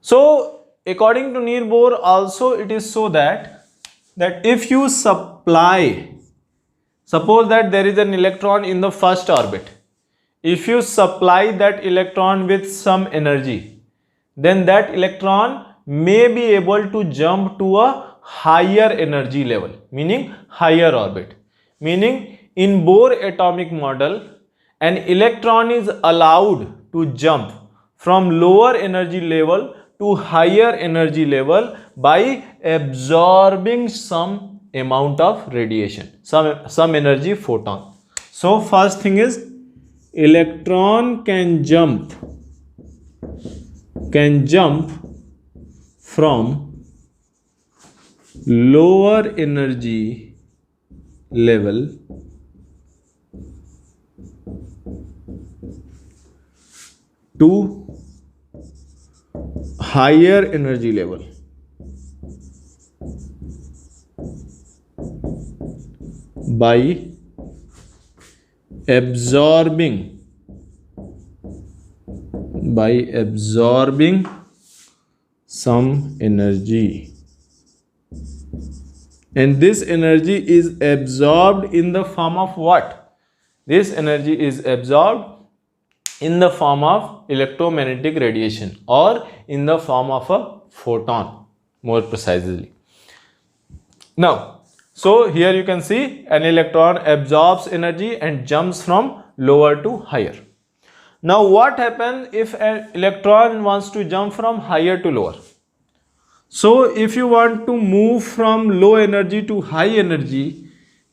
so according to Niels Bohr also it is so that if you supply, suppose that there is an electron in the first orbit, if you supply that electron with some energy, then that electron may be able to jump to a higher energy level, meaning higher orbit. Meaning in Bohr atomic model, an electron is allowed to jump from lower energy level to higher energy level by absorbing some amount of radiation, some energy photon. So first thing is, electron can jump from lower energy level to higher energy level by absorbing some energy, and this energy is absorbed in the form of what? This energy is absorbed in the form of electromagnetic radiation, or in the form of a photon, more precisely. Now, so here you can see an electron absorbs energy and jumps from lower to higher. Now what happens if an electron wants to jump from higher to lower? So if you want to move from low energy to high energy,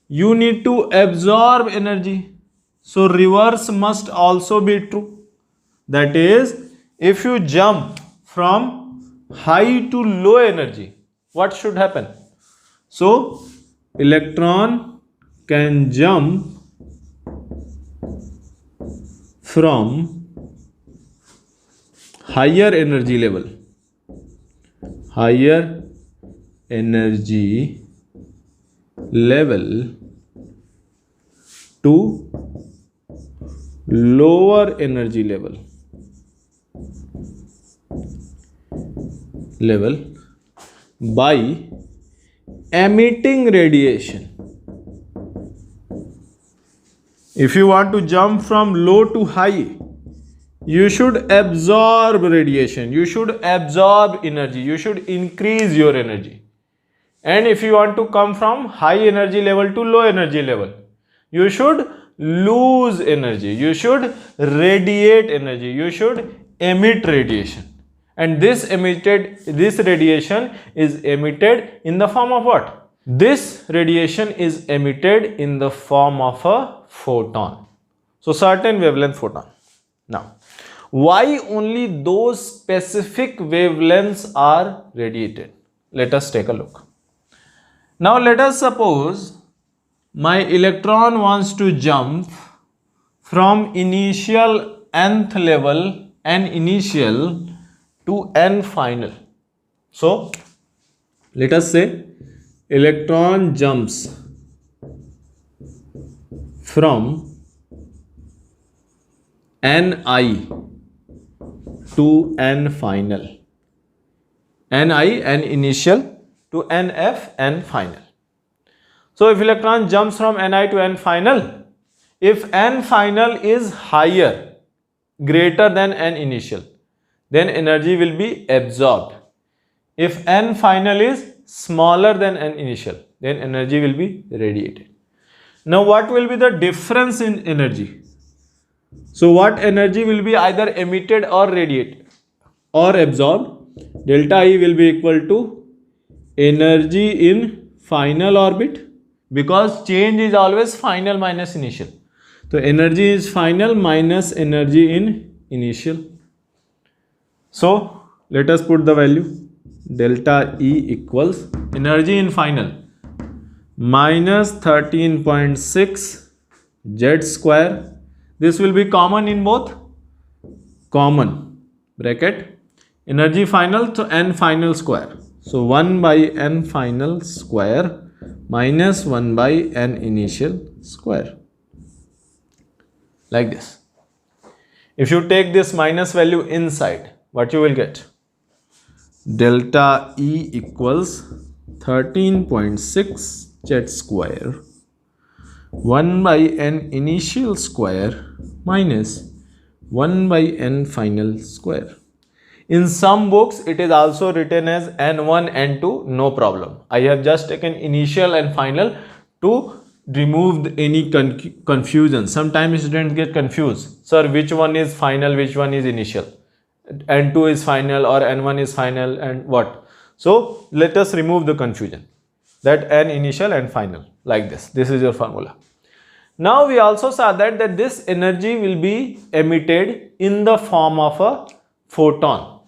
you need to absorb energy. So reverse must also be true. That is, if you jump from high to low energy, what should happen? So electron can jump from higher energy level to lower energy level by emitting radiation. If you want to jump from low to high, you should absorb radiation, you should absorb energy, you should increase your energy. And if you want to come from high energy level to low energy level, you should lose energy, you should radiate energy, you should emit radiation. And this radiation is emitted in the form of what? This radiation is emitted in the form of a photon. So certain wavelength photon. Now, why only those specific wavelengths are radiated? Let us take a look. Now let us suppose my electron wants to jump from initial nth level, n initial, to n final. So let us say electron jumps from Ni to n final, Ni, n initial, to Nf, n final. So if electron jumps from Ni to n final, if n final is higher, greater than n initial, then energy will be absorbed. If n final is smaller than n initial, then energy will be radiated. Now what will be the difference in energy? So what energy will be either emitted or radiated or absorbed? Delta E will be equal to energy in final orbit, because change is always final minus initial. So energy is final minus energy in initial. So let us put the value. Delta E equals energy in final minus 13.6 Z square. This will be common in both. Common bracket energy final, so n final square. So 1 by n final square minus 1 by n initial square. Like this. If you take this minus value inside, what you will get? Delta E equals 13.6 Z square 1 by n initial square minus 1 by n final square. In some books it is also written as n1, n2, no problem. I have just taken initial and final to remove any confusion. Sometimes students get confused. Sir, which one is final, which one is initial? N2 is final or n1 is final and what? So let us remove the confusion. That n initial and final, like this. This is your formula. Now we also saw that this energy will be emitted in the form of a photon.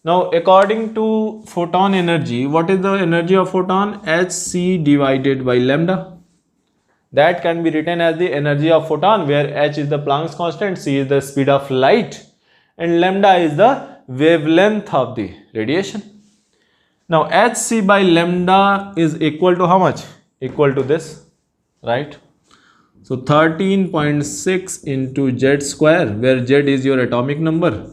Now according to photon energy, what is the energy of photon? Hc divided by lambda. That can be written as the energy of photon, where h is the Planck's constant, c is the speed of light, and lambda is the wavelength of the radiation. Now hc by lambda is equal to how much? Equal to this, right? So 13.6 into z square, where z is your atomic number,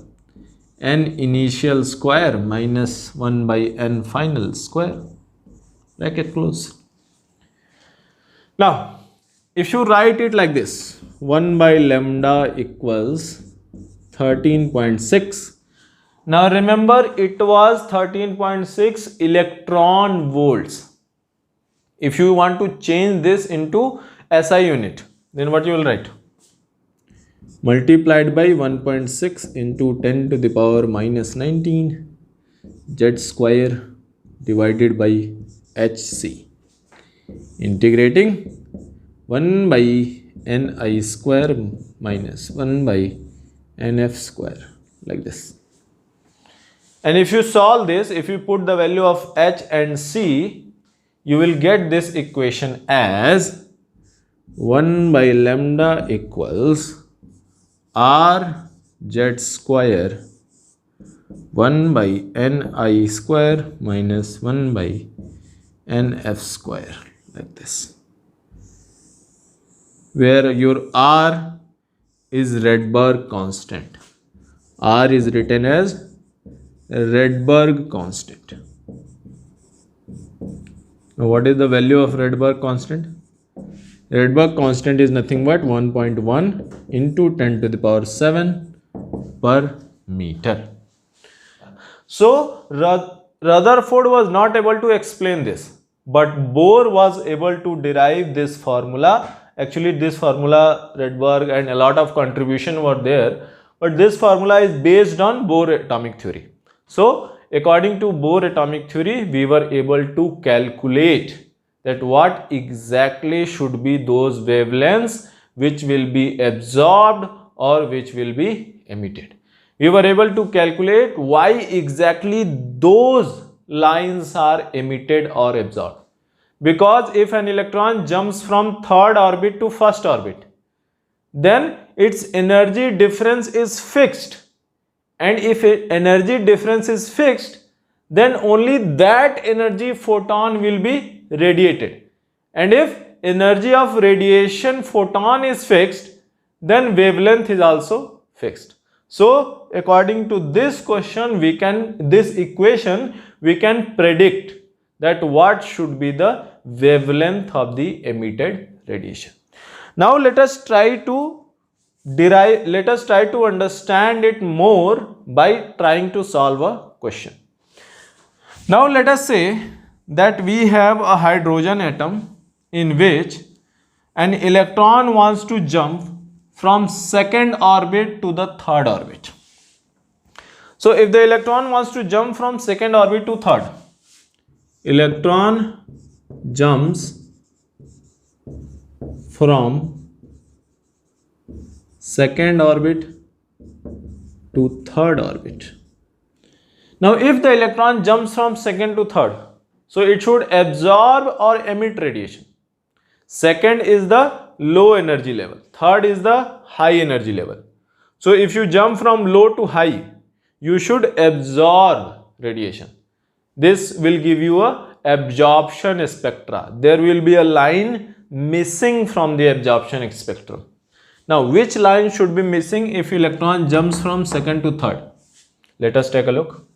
n initial square minus 1 by n final square, bracket close. Now if you write it like this, 1 by lambda equals 13.6. Now remember, it was 13.6 electron volts. If you want to change this into SI unit, then what you will write? Multiplied by 1.6 into 10 to the power minus 19 z square divided by hc, integrating 1 by ni square minus 1 by nf square, like this. And if you solve this, if you put the value of h and c, you will get this equation as 1 by lambda equals r z square 1 by ni square minus 1 by nf square, like this, where your r is Rydberg constant. R is written as Rydberg constant. Now what is the value of Rydberg constant? Rydberg constant is nothing but 1.1 into 10 to the power 7 per meter. So Rutherford was not able to explain this, but Bohr was able to derive this formula. Actually this formula, Rydberg and a lot of contribution were there, but this formula is based on Bohr atomic theory. So according to Bohr atomic theory, we were able to calculate that what exactly should be those wavelengths which will be absorbed or which will be emitted. We were able to calculate why exactly those lines are emitted or absorbed. Because if an electron jumps from third orbit to first orbit, then its energy difference is fixed. And if energy difference is fixed, then only that energy photon will be radiated. And if energy of radiation photon is fixed, then wavelength is also fixed. So according to this equation, we can predict that what should be the wavelength of the emitted radiation. Now let us try to understand it more by trying to solve a question. Now let us say that we have a hydrogen atom in which an electron wants to jump from second orbit to the third orbit. So if the electron wants to jump from second orbit to third, electron jumps from second orbit to third orbit. Now if the electron jumps from second to third, so it should absorb or emit radiation. Second is the low energy level, third is the high energy level. So if you jump from low to high, you should absorb radiation. This will give you a absorption spectra. There will be a line missing from the absorption spectrum. Now which line should be missing if electron jumps from second to third? Let us take a look.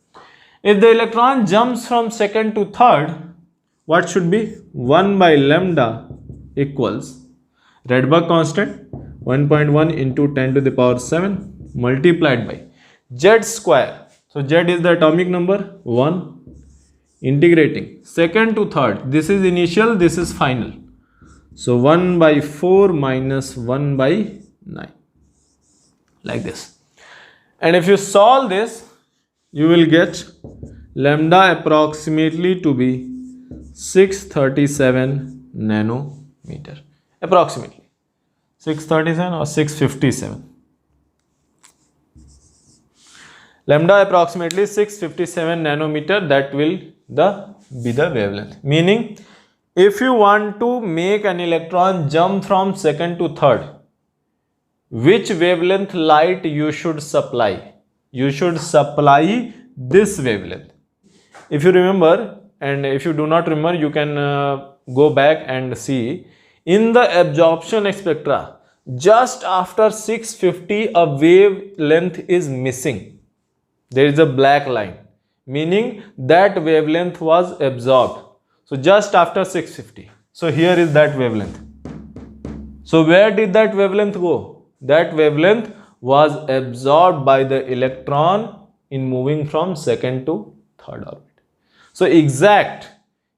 If the electron jumps from second to third, what should be? 1 by lambda equals Rydberg constant 1.1 into 10 to the power 7 multiplied by Z square. So Z is the atomic number 1, integrating second to third. This is initial, this is final. So 1 by 4 minus 1 by 9, like this. And if you solve this, you will get lambda approximately to be 637 nanometer. Approximately 637 or 657. Lambda approximately 657 nanometer, that will be the wavelength. Meaning, if you want to make an electron jump from second to third, which wavelength light you should supply? You should supply this wavelength. If you remember, and if you do not remember, you can go back and see. In the absorption spectra, just after 650, a wavelength is missing. There is a black line, meaning that wavelength was absorbed. So just after 650. So here is that wavelength. So where did that wavelength go? That wavelength was absorbed by the electron in moving from second to third orbit. So exact.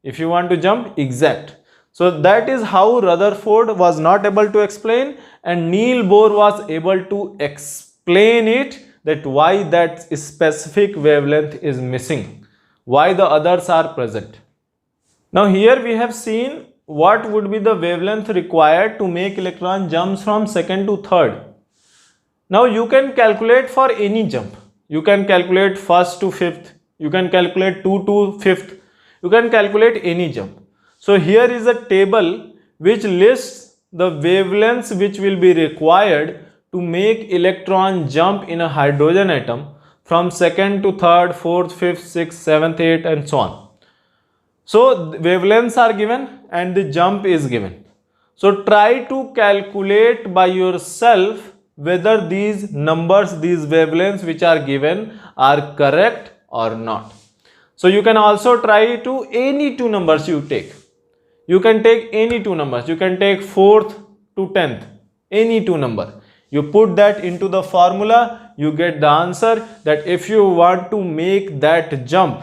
If you want to jump, exact. So that is how Rutherford was not able to explain, and Niels Bohr was able to explain it, that why that specific wavelength is missing, why the others are present. Now here we have seen what would be the wavelength required to make electron jumps from second to third. Now you can calculate for any jump. You can calculate first to fifth, you can calculate 2 to fifth, you can calculate any jump. So here is a table which lists the wavelengths which will be required to make electron jump in a hydrogen atom from second to third, fourth, fifth, sixth, seventh, eighth, and so on. So wavelengths are given and the jump is given. So try to calculate by yourself whether these numbers, these wavelengths which are given are correct or not. So you can also try to any two numbers you take. You can take any two numbers. You can take 4th to 10th, any two number. You put that into the formula, you get the answer that if you want to make that jump,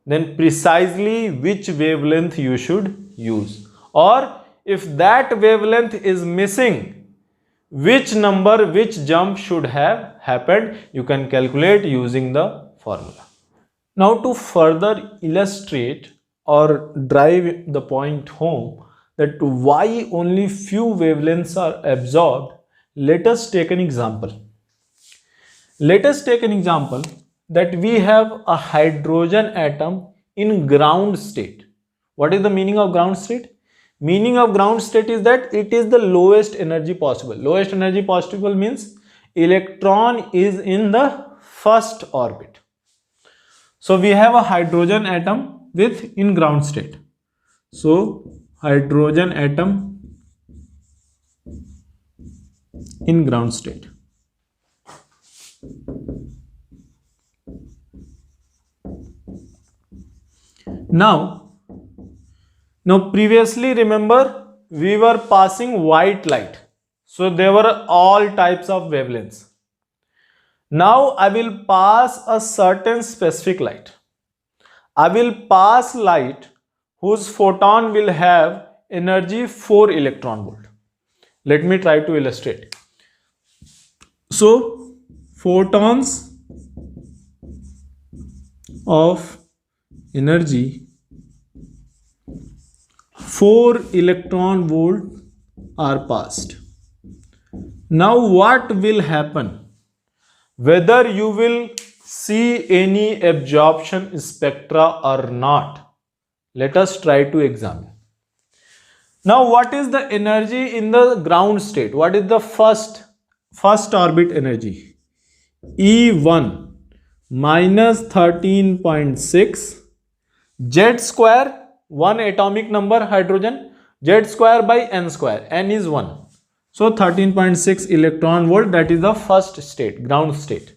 then precisely which wavelength you should use. Or if that wavelength is missing, which number, which jump should have happened, you can calculate using the formula. Now to further illustrate or drive the point home, that why only few wavelengths are absorbed, let us take an example. Let us take an example that we have a hydrogen atom in ground state. What is the meaning of ground state? Meaning of ground state is that it is the lowest energy possible. Lowest energy possible means electron is in the first orbit. So we have a hydrogen atom with in ground state. So hydrogen atom in ground state. Now previously remember we were passing white light. So there were all types of wavelengths. Now I will pass a certain specific light. I will pass light whose photon will have energy 4 electron volt. Let me try to illustrate. So photons of energy 4 electron volt are passed. Now what will happen? Whether you will see any absorption spectra or not, let us try to examine. Now what is the energy in the ground state? What is the first orbit energy? E1 minus 13.6 Z square, one atomic number hydrogen, Z square by N square, N is 1. So 13.6 electron volt, that is the first state, ground state.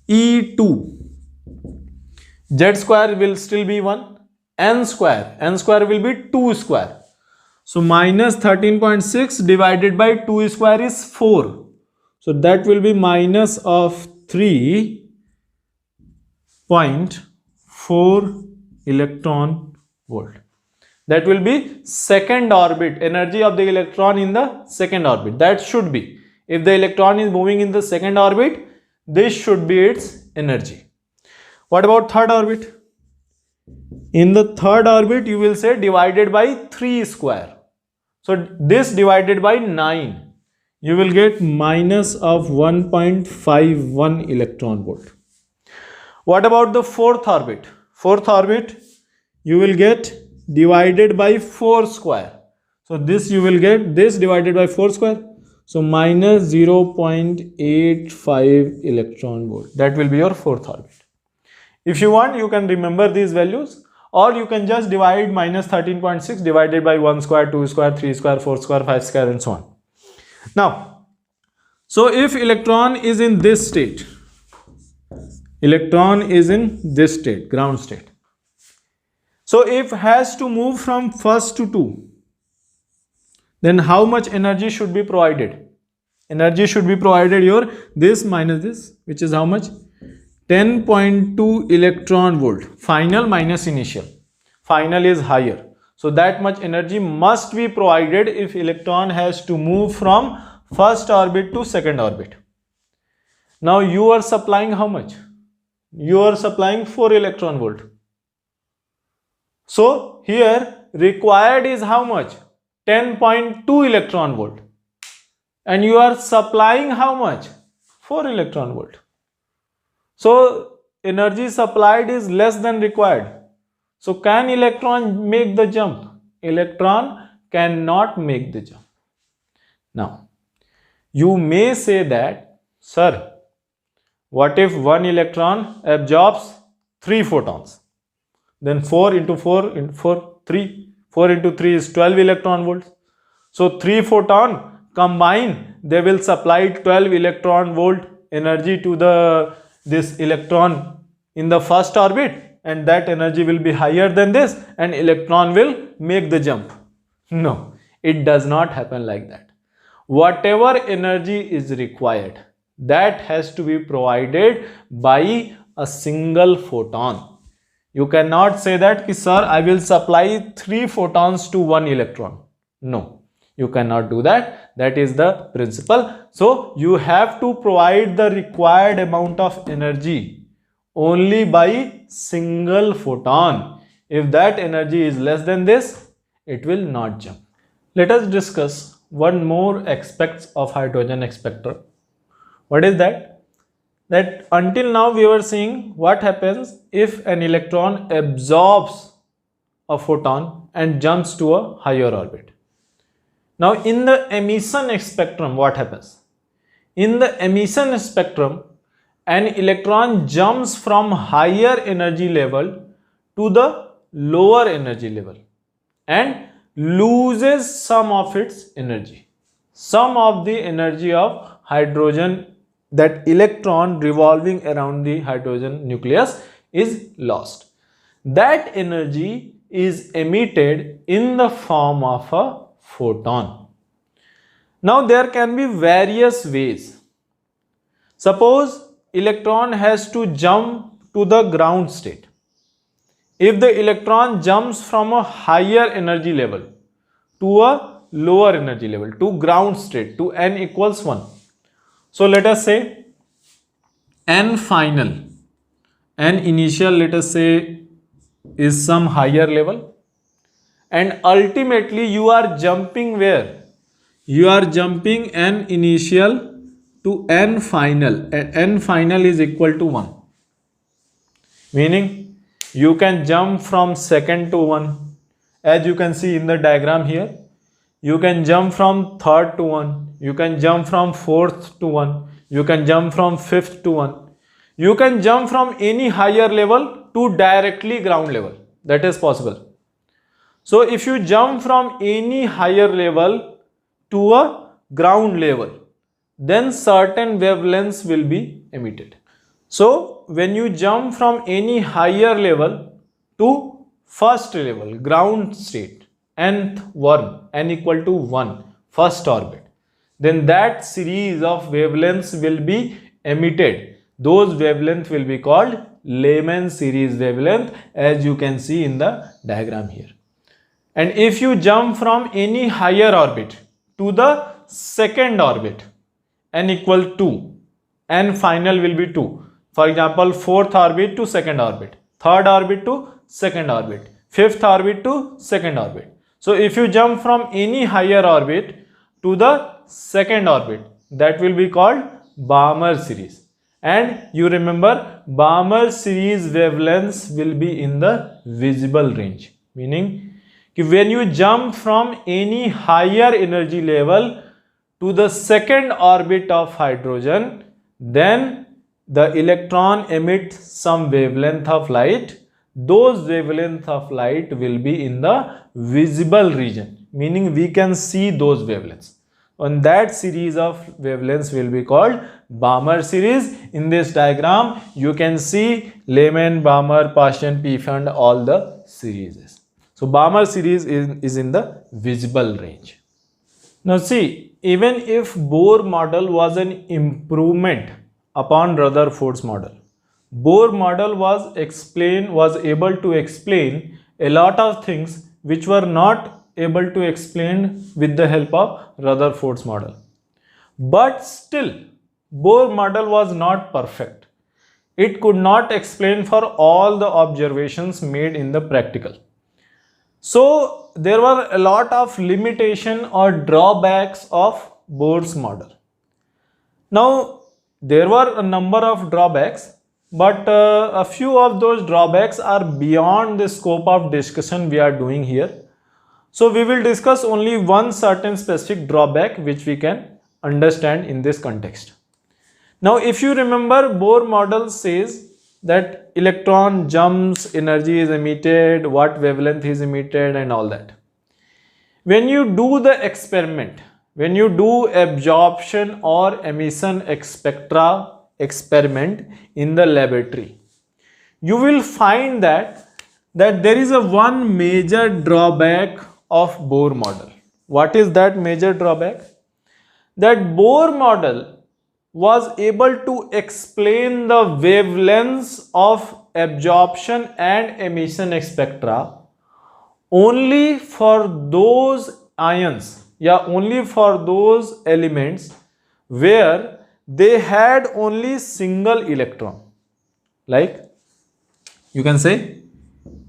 E2, Z square will still be 1, N square will be 2 square. So minus 13.6 divided by 2 square is 4. So that will be minus of 3.4 electron volt. That will be second orbit, energy of the electron in the second orbit. That should be, if the electron is moving in the second orbit, this should be its energy. What about third orbit? In the third orbit, you will say divided by 3 square. So this divided by 9, you will get minus of 1.51 electron volt. What about the fourth orbit? Fourth orbit, you will get divided by 4 square. So this you will get this divided by 4 square. So minus 0.85 electron volt. That will be your fourth orbit. If you want, you can remember these values, or you can just divide minus 13.6 divided by 1 square, 2 square, 3 square, 4 square, 5 square, and so on. Now, so if electron is in this state, ground state. So if has to move from first to 2, then how much energy should be provided? Energy should be provided your this minus this, which is how much? 10.2 electron volt. Final minus initial. Final is higher. So that much energy must be provided if electron has to move from first orbit to second orbit. Now you are supplying how much? You are supplying 4 electron volt. So here required is how much? 10.2 electron volt. And you are supplying how much? 4 electron volt. So energy supplied is less than required. So can electron make the jump? Electron cannot make the jump. Now, you may say that, sir, what if one electron absorbs 3 photons? Then 4 into 4 into 4, 3. 4 into 3 is 12 electron volts. So 3 photon combine, they will supply 12 electron volt energy to this electron in the first orbit, and that energy will be higher than this, and electron will make the jump. No, it does not happen like that. Whatever energy is required, that has to be provided by a single photon. You cannot say that, sir, I will supply 3 photons to 1 electron. No, you cannot do that. That is the principle. So you have to provide the required amount of energy only by single photon. If that energy is less than this, it will not jump. Let us discuss one more aspects of hydrogen spectrum. What is that? That until now we were seeing what happens if an electron absorbs a photon and jumps to a higher orbit. Now in the emission spectrum, what happens? In the emission spectrum, an electron jumps from higher energy level to the lower energy level and loses some of its energy. Some of the energy of hydrogen, that electron revolving around the hydrogen nucleus, is lost. That energy is emitted in the form of a photon. Now there can be various ways. Suppose electron has to jump to the ground state. If the electron jumps from a higher energy level to a lower energy level, to ground state, to n equals 1. So let us say n final, n initial, let us say, is some higher level, and ultimately you are jumping where? You are jumping n initial to n final, and n final is equal to 1. Meaning you can jump from second to 1. As you can see in the diagram here, you can jump from third to 1. You can jump from fourth to 1. You can jump from fifth to 1. You can jump from any higher level to directly ground level. That is possible. So if you jump from any higher level to a ground level, then certain wavelengths will be emitted. So when you jump from any higher level to first level, ground state, nth worm, n equal to 1, first orbit, then that series of wavelengths will be emitted. Those wavelengths will be called Lyman series wavelength, as you can see in the diagram here. And if you jump from any higher orbit to the second orbit, n equal 2, n final will be 2. For example, fourth orbit to second orbit, third orbit to second orbit, fifth orbit to second orbit. So if you jump from any higher orbit to the second orbit, that will be called Balmer series. And you remember, Balmer series wavelengths will be in the visible range. Meaning, when you jump from any higher energy level to the second orbit of hydrogen, then the electron emits some wavelength of light. Those wavelengths of light will be in the visible region, meaning we can see those wavelengths. And that series of wavelengths will be called Balmer series. In this diagram, you can see Lyman, Balmer, Paschen, Pfund, all the series. So Balmer series is in the visible range. Now see, even if Bohr model was an improvement upon Rutherford's model, Bohr model was able to explain a lot of things which were not able to explain with the help of Rutherford's model. But still, Bohr model was not perfect. It could not explain for all the observations made in the practical. So there were a lot of limitation or drawbacks of Bohr's model. Now there were a number of drawbacks, but a few of those drawbacks are beyond the scope of discussion we are doing here. So we will discuss only one certain specific drawback which we can understand in this context. Now if you remember, Bohr model says that electron jumps, energy is emitted, what wavelength is emitted, and all that. When you do the experiment, when you do absorption or emission spectra experiment in the laboratory, you will find that there is a one major drawback of Bohr model. What is that major drawback? That Bohr model was able to explain the wavelengths of absorption and emission spectra only for those ions, only for those elements where they had only single electron. Like you can say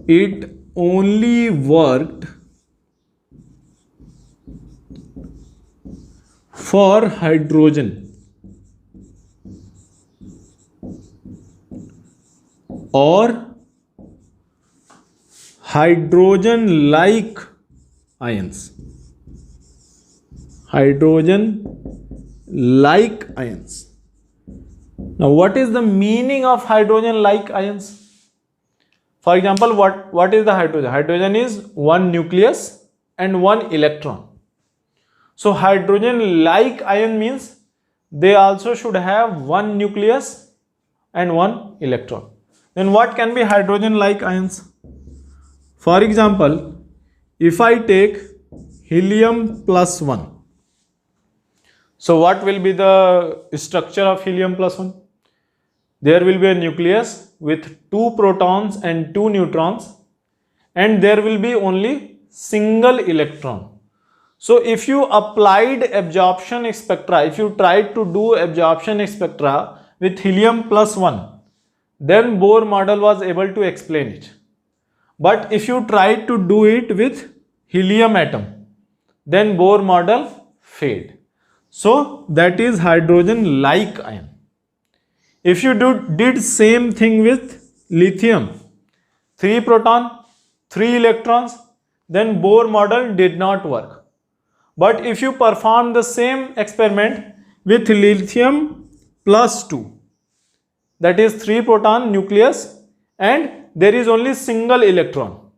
it only worked for hydrogen or hydrogen like ions. Hydrogen like ions. Now what is the meaning of hydrogen like ions? For example, what is the hydrogen? Hydrogen is one nucleus and one electron. So hydrogen like ion means they also should have one nucleus and one electron. Then what can be hydrogen like ions? For example, if I take helium plus 1. So what will be the structure of helium plus 1? There will be a nucleus with 2 protons and 2 neutrons, and there will be only single electron. So if you applied absorption spectra, if you tried to do absorption spectra with helium plus 1, then Bohr model was able to explain it. But if you tried to do it with helium atom, then Bohr model failed. So that is hydrogen like ion. If you did same thing with lithium, 3 proton, 3 electrons, then Bohr model did not work. But if you perform the same experiment with lithium plus 2, that is 3 proton nucleus and there is only single electron,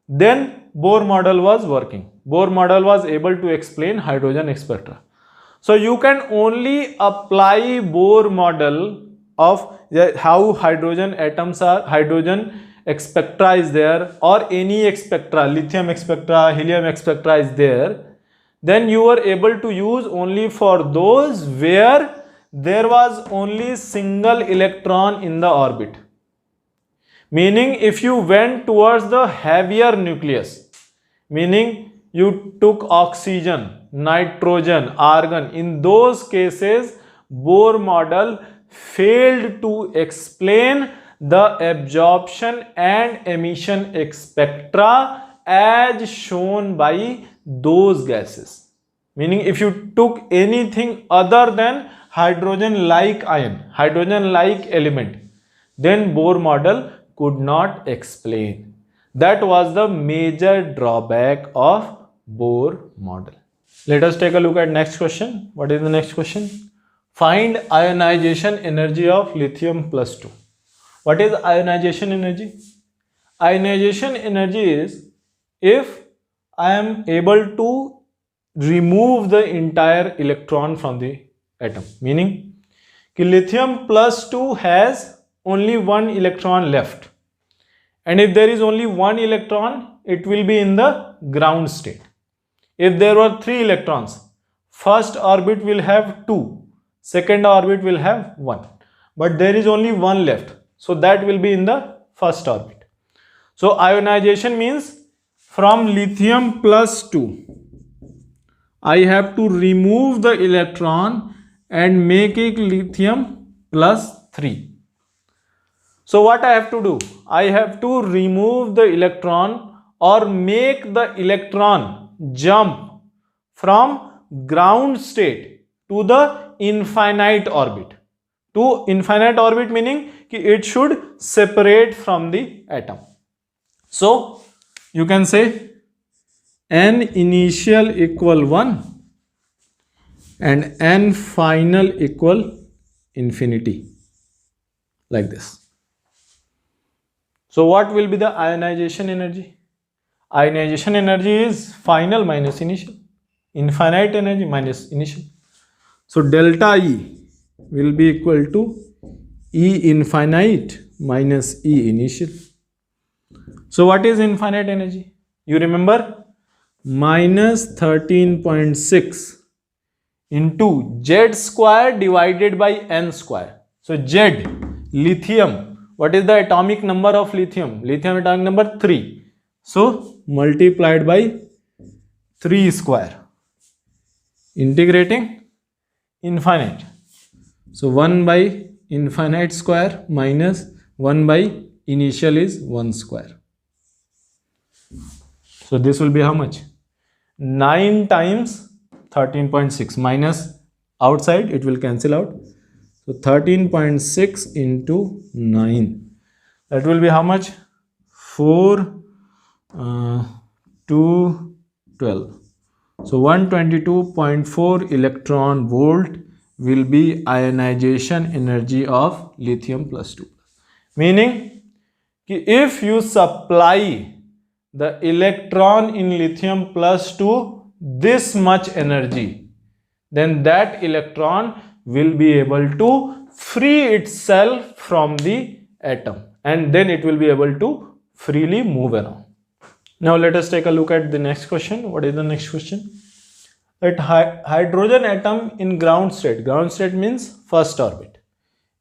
then Bohr model was working. Bohr model was able to explain hydrogen spectra. So you can only apply Bohr model of how hydrogen atoms are, hydrogen spectra is there, or any spectra, lithium spectra, helium spectra is there, then you are able to use only for those where there was only single electron in the orbit. Meaning if you went towards the heavier nucleus, meaning you took oxygen, nitrogen, argon, in those cases Bohr model failed to explain the absorption and emission spectra as shown by those gases. Meaning if you took anything other than hydrogen like ion, hydrogen like element, then Bohr model could not explain. That was the major drawback of Bohr model. Let us take a look at next question. What is the next question? Find ionization energy of lithium plus 2. What is ionization energy? Ionization energy is if I am able to remove the entire electron from the atom. Meaning lithium plus 2 has only one electron left. And if there is only one electron, it will be in the ground state. If there were 3 electrons, first orbit will have 2, second orbit will have 1. But there is only one left. So that will be in the first orbit. So ionization means from lithium plus 2, I have to remove the electron and make it lithium plus 3. So what I have to do? I have to remove the electron or make the electron jump from ground state to the infinite orbit. To infinite orbit meaning it should separate from the atom. So you can say n initial equal 1 and n final equal infinity, like this. So what will be the ionization energy? Ionization energy is final minus initial, infinite energy minus initial. So delta E will be equal to E infinite minus E initial. So what is infinite energy? You remember minus 13.6 into Z square divided by N square. So Z, lithium. What is the atomic number of lithium? Lithium atomic number 3. So multiplied by 3 square. Integrating infinite. So 1 by infinite square minus 1 by initial is 1 square. So this will be how much? 9 times 13.6 minus outside, it will cancel out. So 13.6 into 9. That will be how much? 4 to 12. So 122.4 electron volt will be ionization energy of lithium plus 2. Meaning, if you supply the electron in lithium plus 2 this much energy, then that electron will be able to free itself from the atom, and then it will be able to freely move around. Now let us take a look at the next question. What is the next question? That hydrogen atom in ground state means first orbit,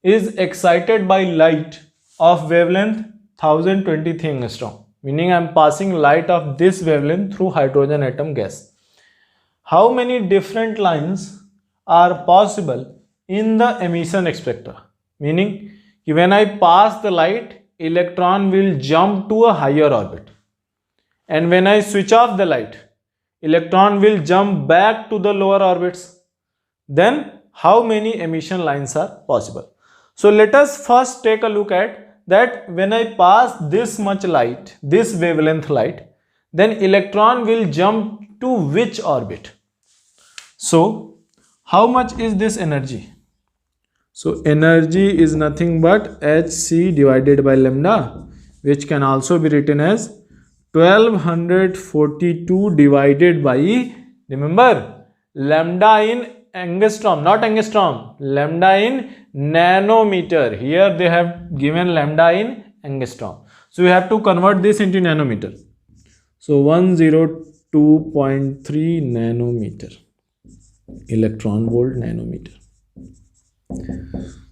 is excited by light of wavelength 1023 angstrom, meaning I am passing light of this wavelength through hydrogen atom gas. How many different lines are possible in the emission spectra? Meaning, when I pass the light, electron will jump to a higher orbit, and when I switch off the light, electron will jump back to the lower orbits. Then how many emission lines are possible? So let us first take a look at that. When I pass this much light, this wavelength light, then electron will jump to which orbit? So how much is this energy? So energy is nothing but hc divided by lambda, which can also be written as 1242 divided by, remember, lambda in angstrom, not angstrom, lambda in nanometer. Here they have given lambda in angstrom. So we have to convert this into nanometer. So 102.3 nanometer, electron volt nanometer.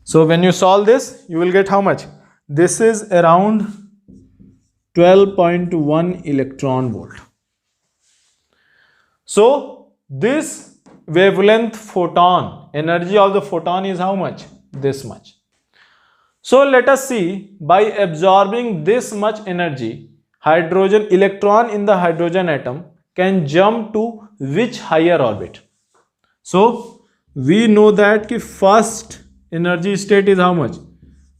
So when you solve this, you will get how much? This is around 12.1 electron volt. So this wavelength photon, energy of the photon is how much? This much. So let us see, by absorbing this much energy, hydrogen electron in the hydrogen atom can jump to which higher orbit? So we know that the first energy state is how much?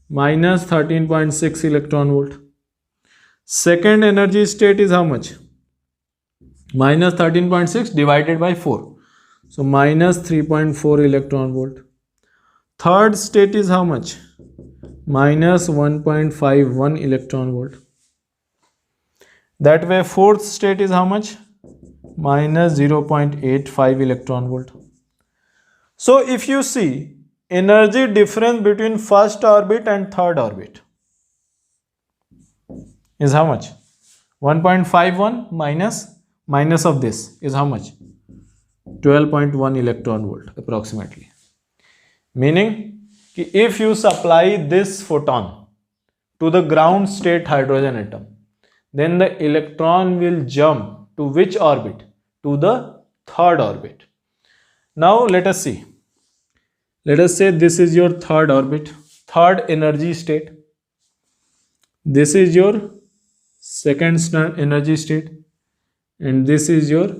Minus 13.6 electron volt. Second energy state is how much? Minus 13.6 divided by 4. So minus 3.4 electron volt. Third state is how much? Minus 1.51 electron volt. That way fourth state is how much? Minus 0.85 electron volt. So if you see, energy difference between first orbit and third orbit is how much? 1.51 minus of this is how much? 12.1 electron volt approximately. Meaning, if you supply this photon to the ground state hydrogen atom, then the electron will jump to which orbit? To the third orbit. Now let us see. Let us say this is your third orbit, third energy state. This is your second energy state, and this is your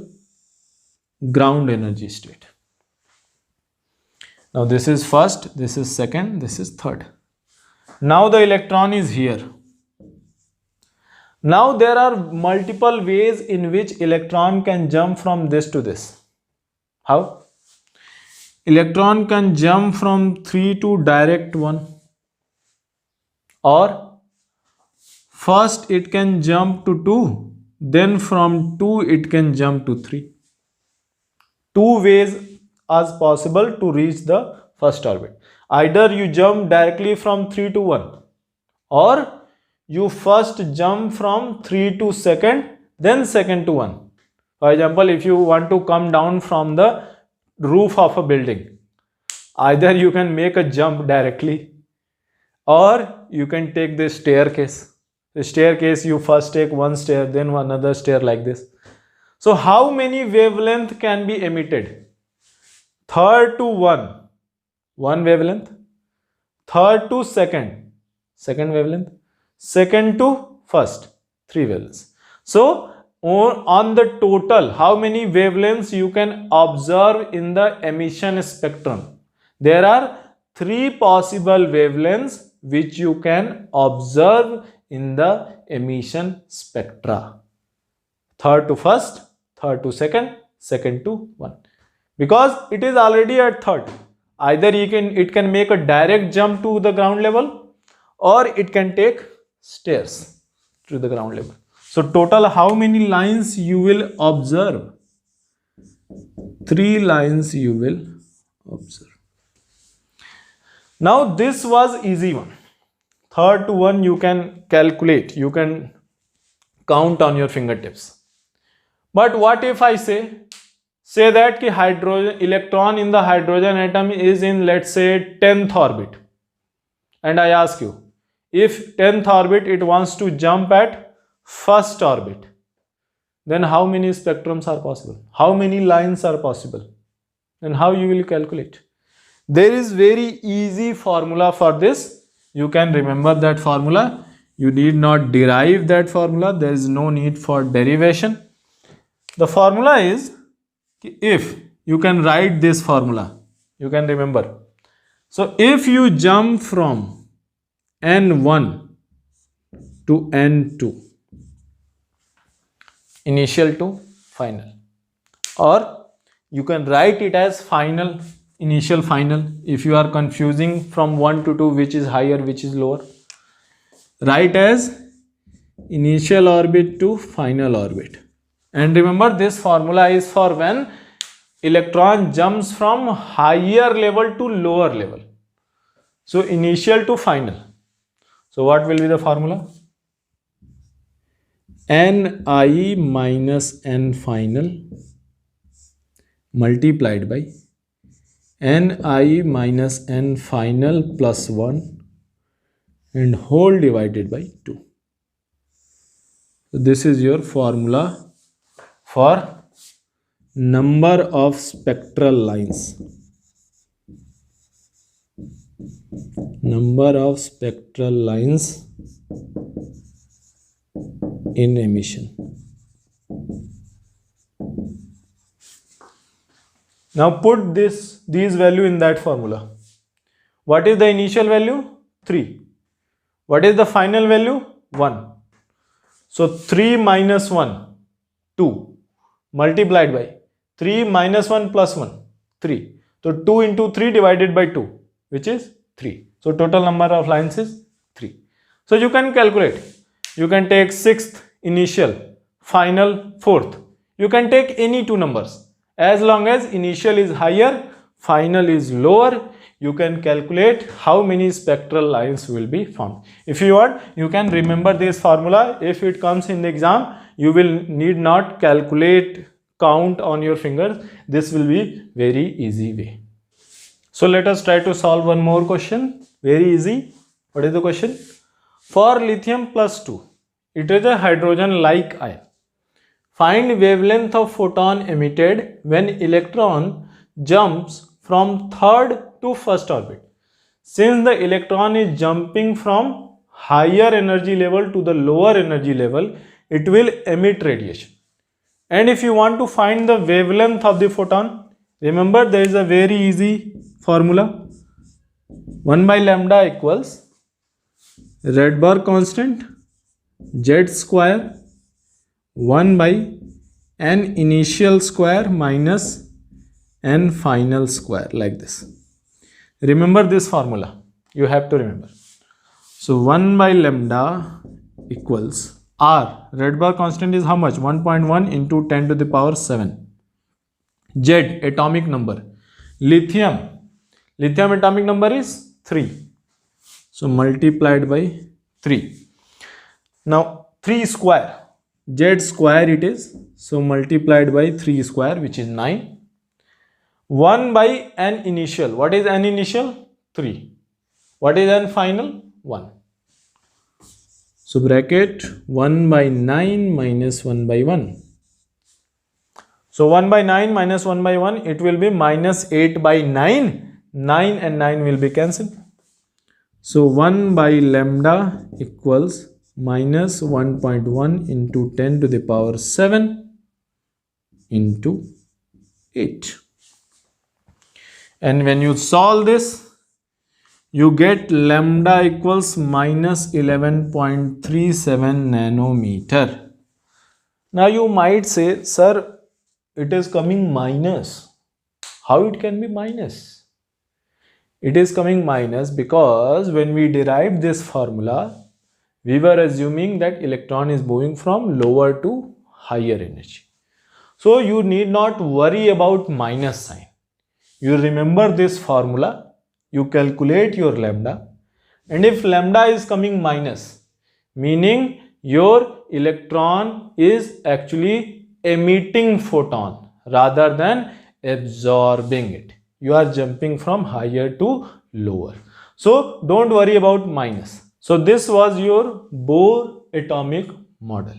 ground energy state. Now this is first, this is second, this is third. Now the electron is here. Now there are multiple ways in which electron can jump from this to this. How? Electron can jump from 3 to direct 1, or first it can jump to 2, then from 2 it can jump to 3. Two ways are possible to reach the first orbit. Either you jump directly from 3 to 1, or you first jump from 3 to second, then second to 1. For example, if you want to come down from the roof of a building, either you can make a jump directly, or you can take the staircase. The staircase, you first take one stair, then another stair, like this. So how many wavelength can be emitted? Third to 1 wavelength. Third to second wavelength. Second to first, 3 wavelengths. So on the total, how many wavelengths you can observe in the emission spectrum. There are 3 possible wavelengths which you can observe in the emission spectra. Third to first, third to second, second to 1. Because it is already at third. Either it can make a direct jump to the ground level, or it can take stairs to the ground level. So total how many lines you will observe? 3 lines you will observe. Now this was easy one. Third to 1 you can calculate, you can count on your fingertips. But what if I say that ki hydrogen electron in the hydrogen atom is in, let's say, 10th orbit, and I ask you, if 10th orbit it wants to jump at first orbit, then how many spectrums are possible? How many lines are possible? And how you will calculate? There is very easy formula for this. You can remember that formula. You need not derive that formula. There is no need for derivation. The formula is, if you can write this formula, you can remember. So if you jump from N1 to N2, initial to final, or you can write it as final, initial, final. If you are confusing from 1 to 2 which is higher, which is lower, write as initial orbit to final orbit. And remember, this formula is for when electron jumps from higher level to lower level. So initial to final. So what will be the formula? Ni minus N final multiplied by Ni minus N final plus 1 and whole divided by 2. So this is your formula for number of spectral lines. Number of spectral lines in emission. Now put these value in that formula. What is the initial value? 3. What is the final value? 1. So 3 minus 1, 2. Multiplied by 3 minus 1 plus 1, 3. So 2 into 3 divided by 2, which is 3. So total number of lines is 3. So you can calculate. You can take 6th, initial, final, 4th. You can take any 2 numbers. As long as initial is higher, final is lower, you can calculate how many spectral lines will be formed. If you want, you can remember this formula. If it comes in the exam, you will need not calculate, count on your fingers. This will be very easy way. So let us try to solve one more question. Very easy. What is the question? For lithium plus 2, it is a hydrogen-like ion. Find wavelength of photon emitted when electron jumps from third to first orbit. Since the electron is jumping from higher energy level to the lower energy level, it will emit radiation. And if you want to find the wavelength of the photon, remember there is a very easy formula. 1 by lambda equals Rydberg constant Z square 1 by N initial square minus N final square, like this. Remember this formula. You have to remember. So 1 by lambda equals R. Rydberg constant is how much? 1.1 into 10 to the power 7. Z atomic number. Lithium atomic number is 3. So multiplied by 3. Now 3 square. Z square it is. So multiplied by 3 square, which is 9. 1 by N initial. What is N initial? 3. What is N final? 1. So bracket 1 by 9 minus 1 by 1. So 1 by 9 minus 1 by 1, it will be minus 8 by 9. 9 and 9 will be cancelled. So 1 by lambda equals minus 1.1 into 10 to the power 7 into 8. And when you solve this, you get lambda equals minus 11.37 nanometer. Now you might say, sir, it is coming minus. How it can be minus? It is coming minus because when we derived this formula, we were assuming that electron is moving from lower to higher energy. So you need not worry about minus sign. You remember this formula, you calculate your lambda, and if lambda is coming minus, meaning your electron is actually emitting photon rather than absorbing it. You are jumping from higher to lower. So don't worry about minus. So this was your Bohr atomic model.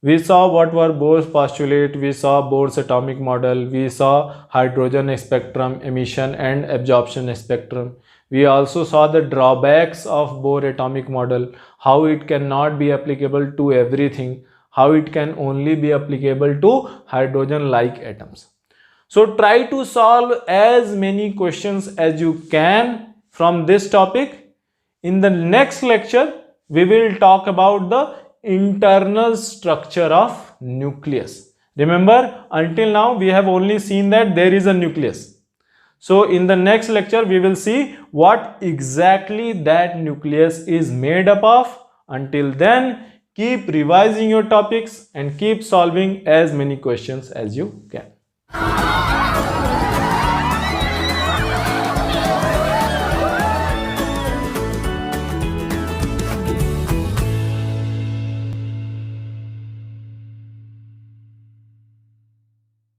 We saw what were Bohr's postulate, we saw Bohr's atomic model, we saw hydrogen spectrum, emission and absorption spectrum. We also saw the drawbacks of Bohr atomic model, how it cannot be applicable to everything, how it can only be applicable to hydrogen-like atoms. So try to solve as many questions as you can from this topic. In the next lecture, we will talk about the internal structure of nucleus. Remember, until now we have only seen that there is a nucleus. So in the next lecture, we will see what exactly that nucleus is made up of. Until then, keep revising your topics and keep solving as many questions as you can.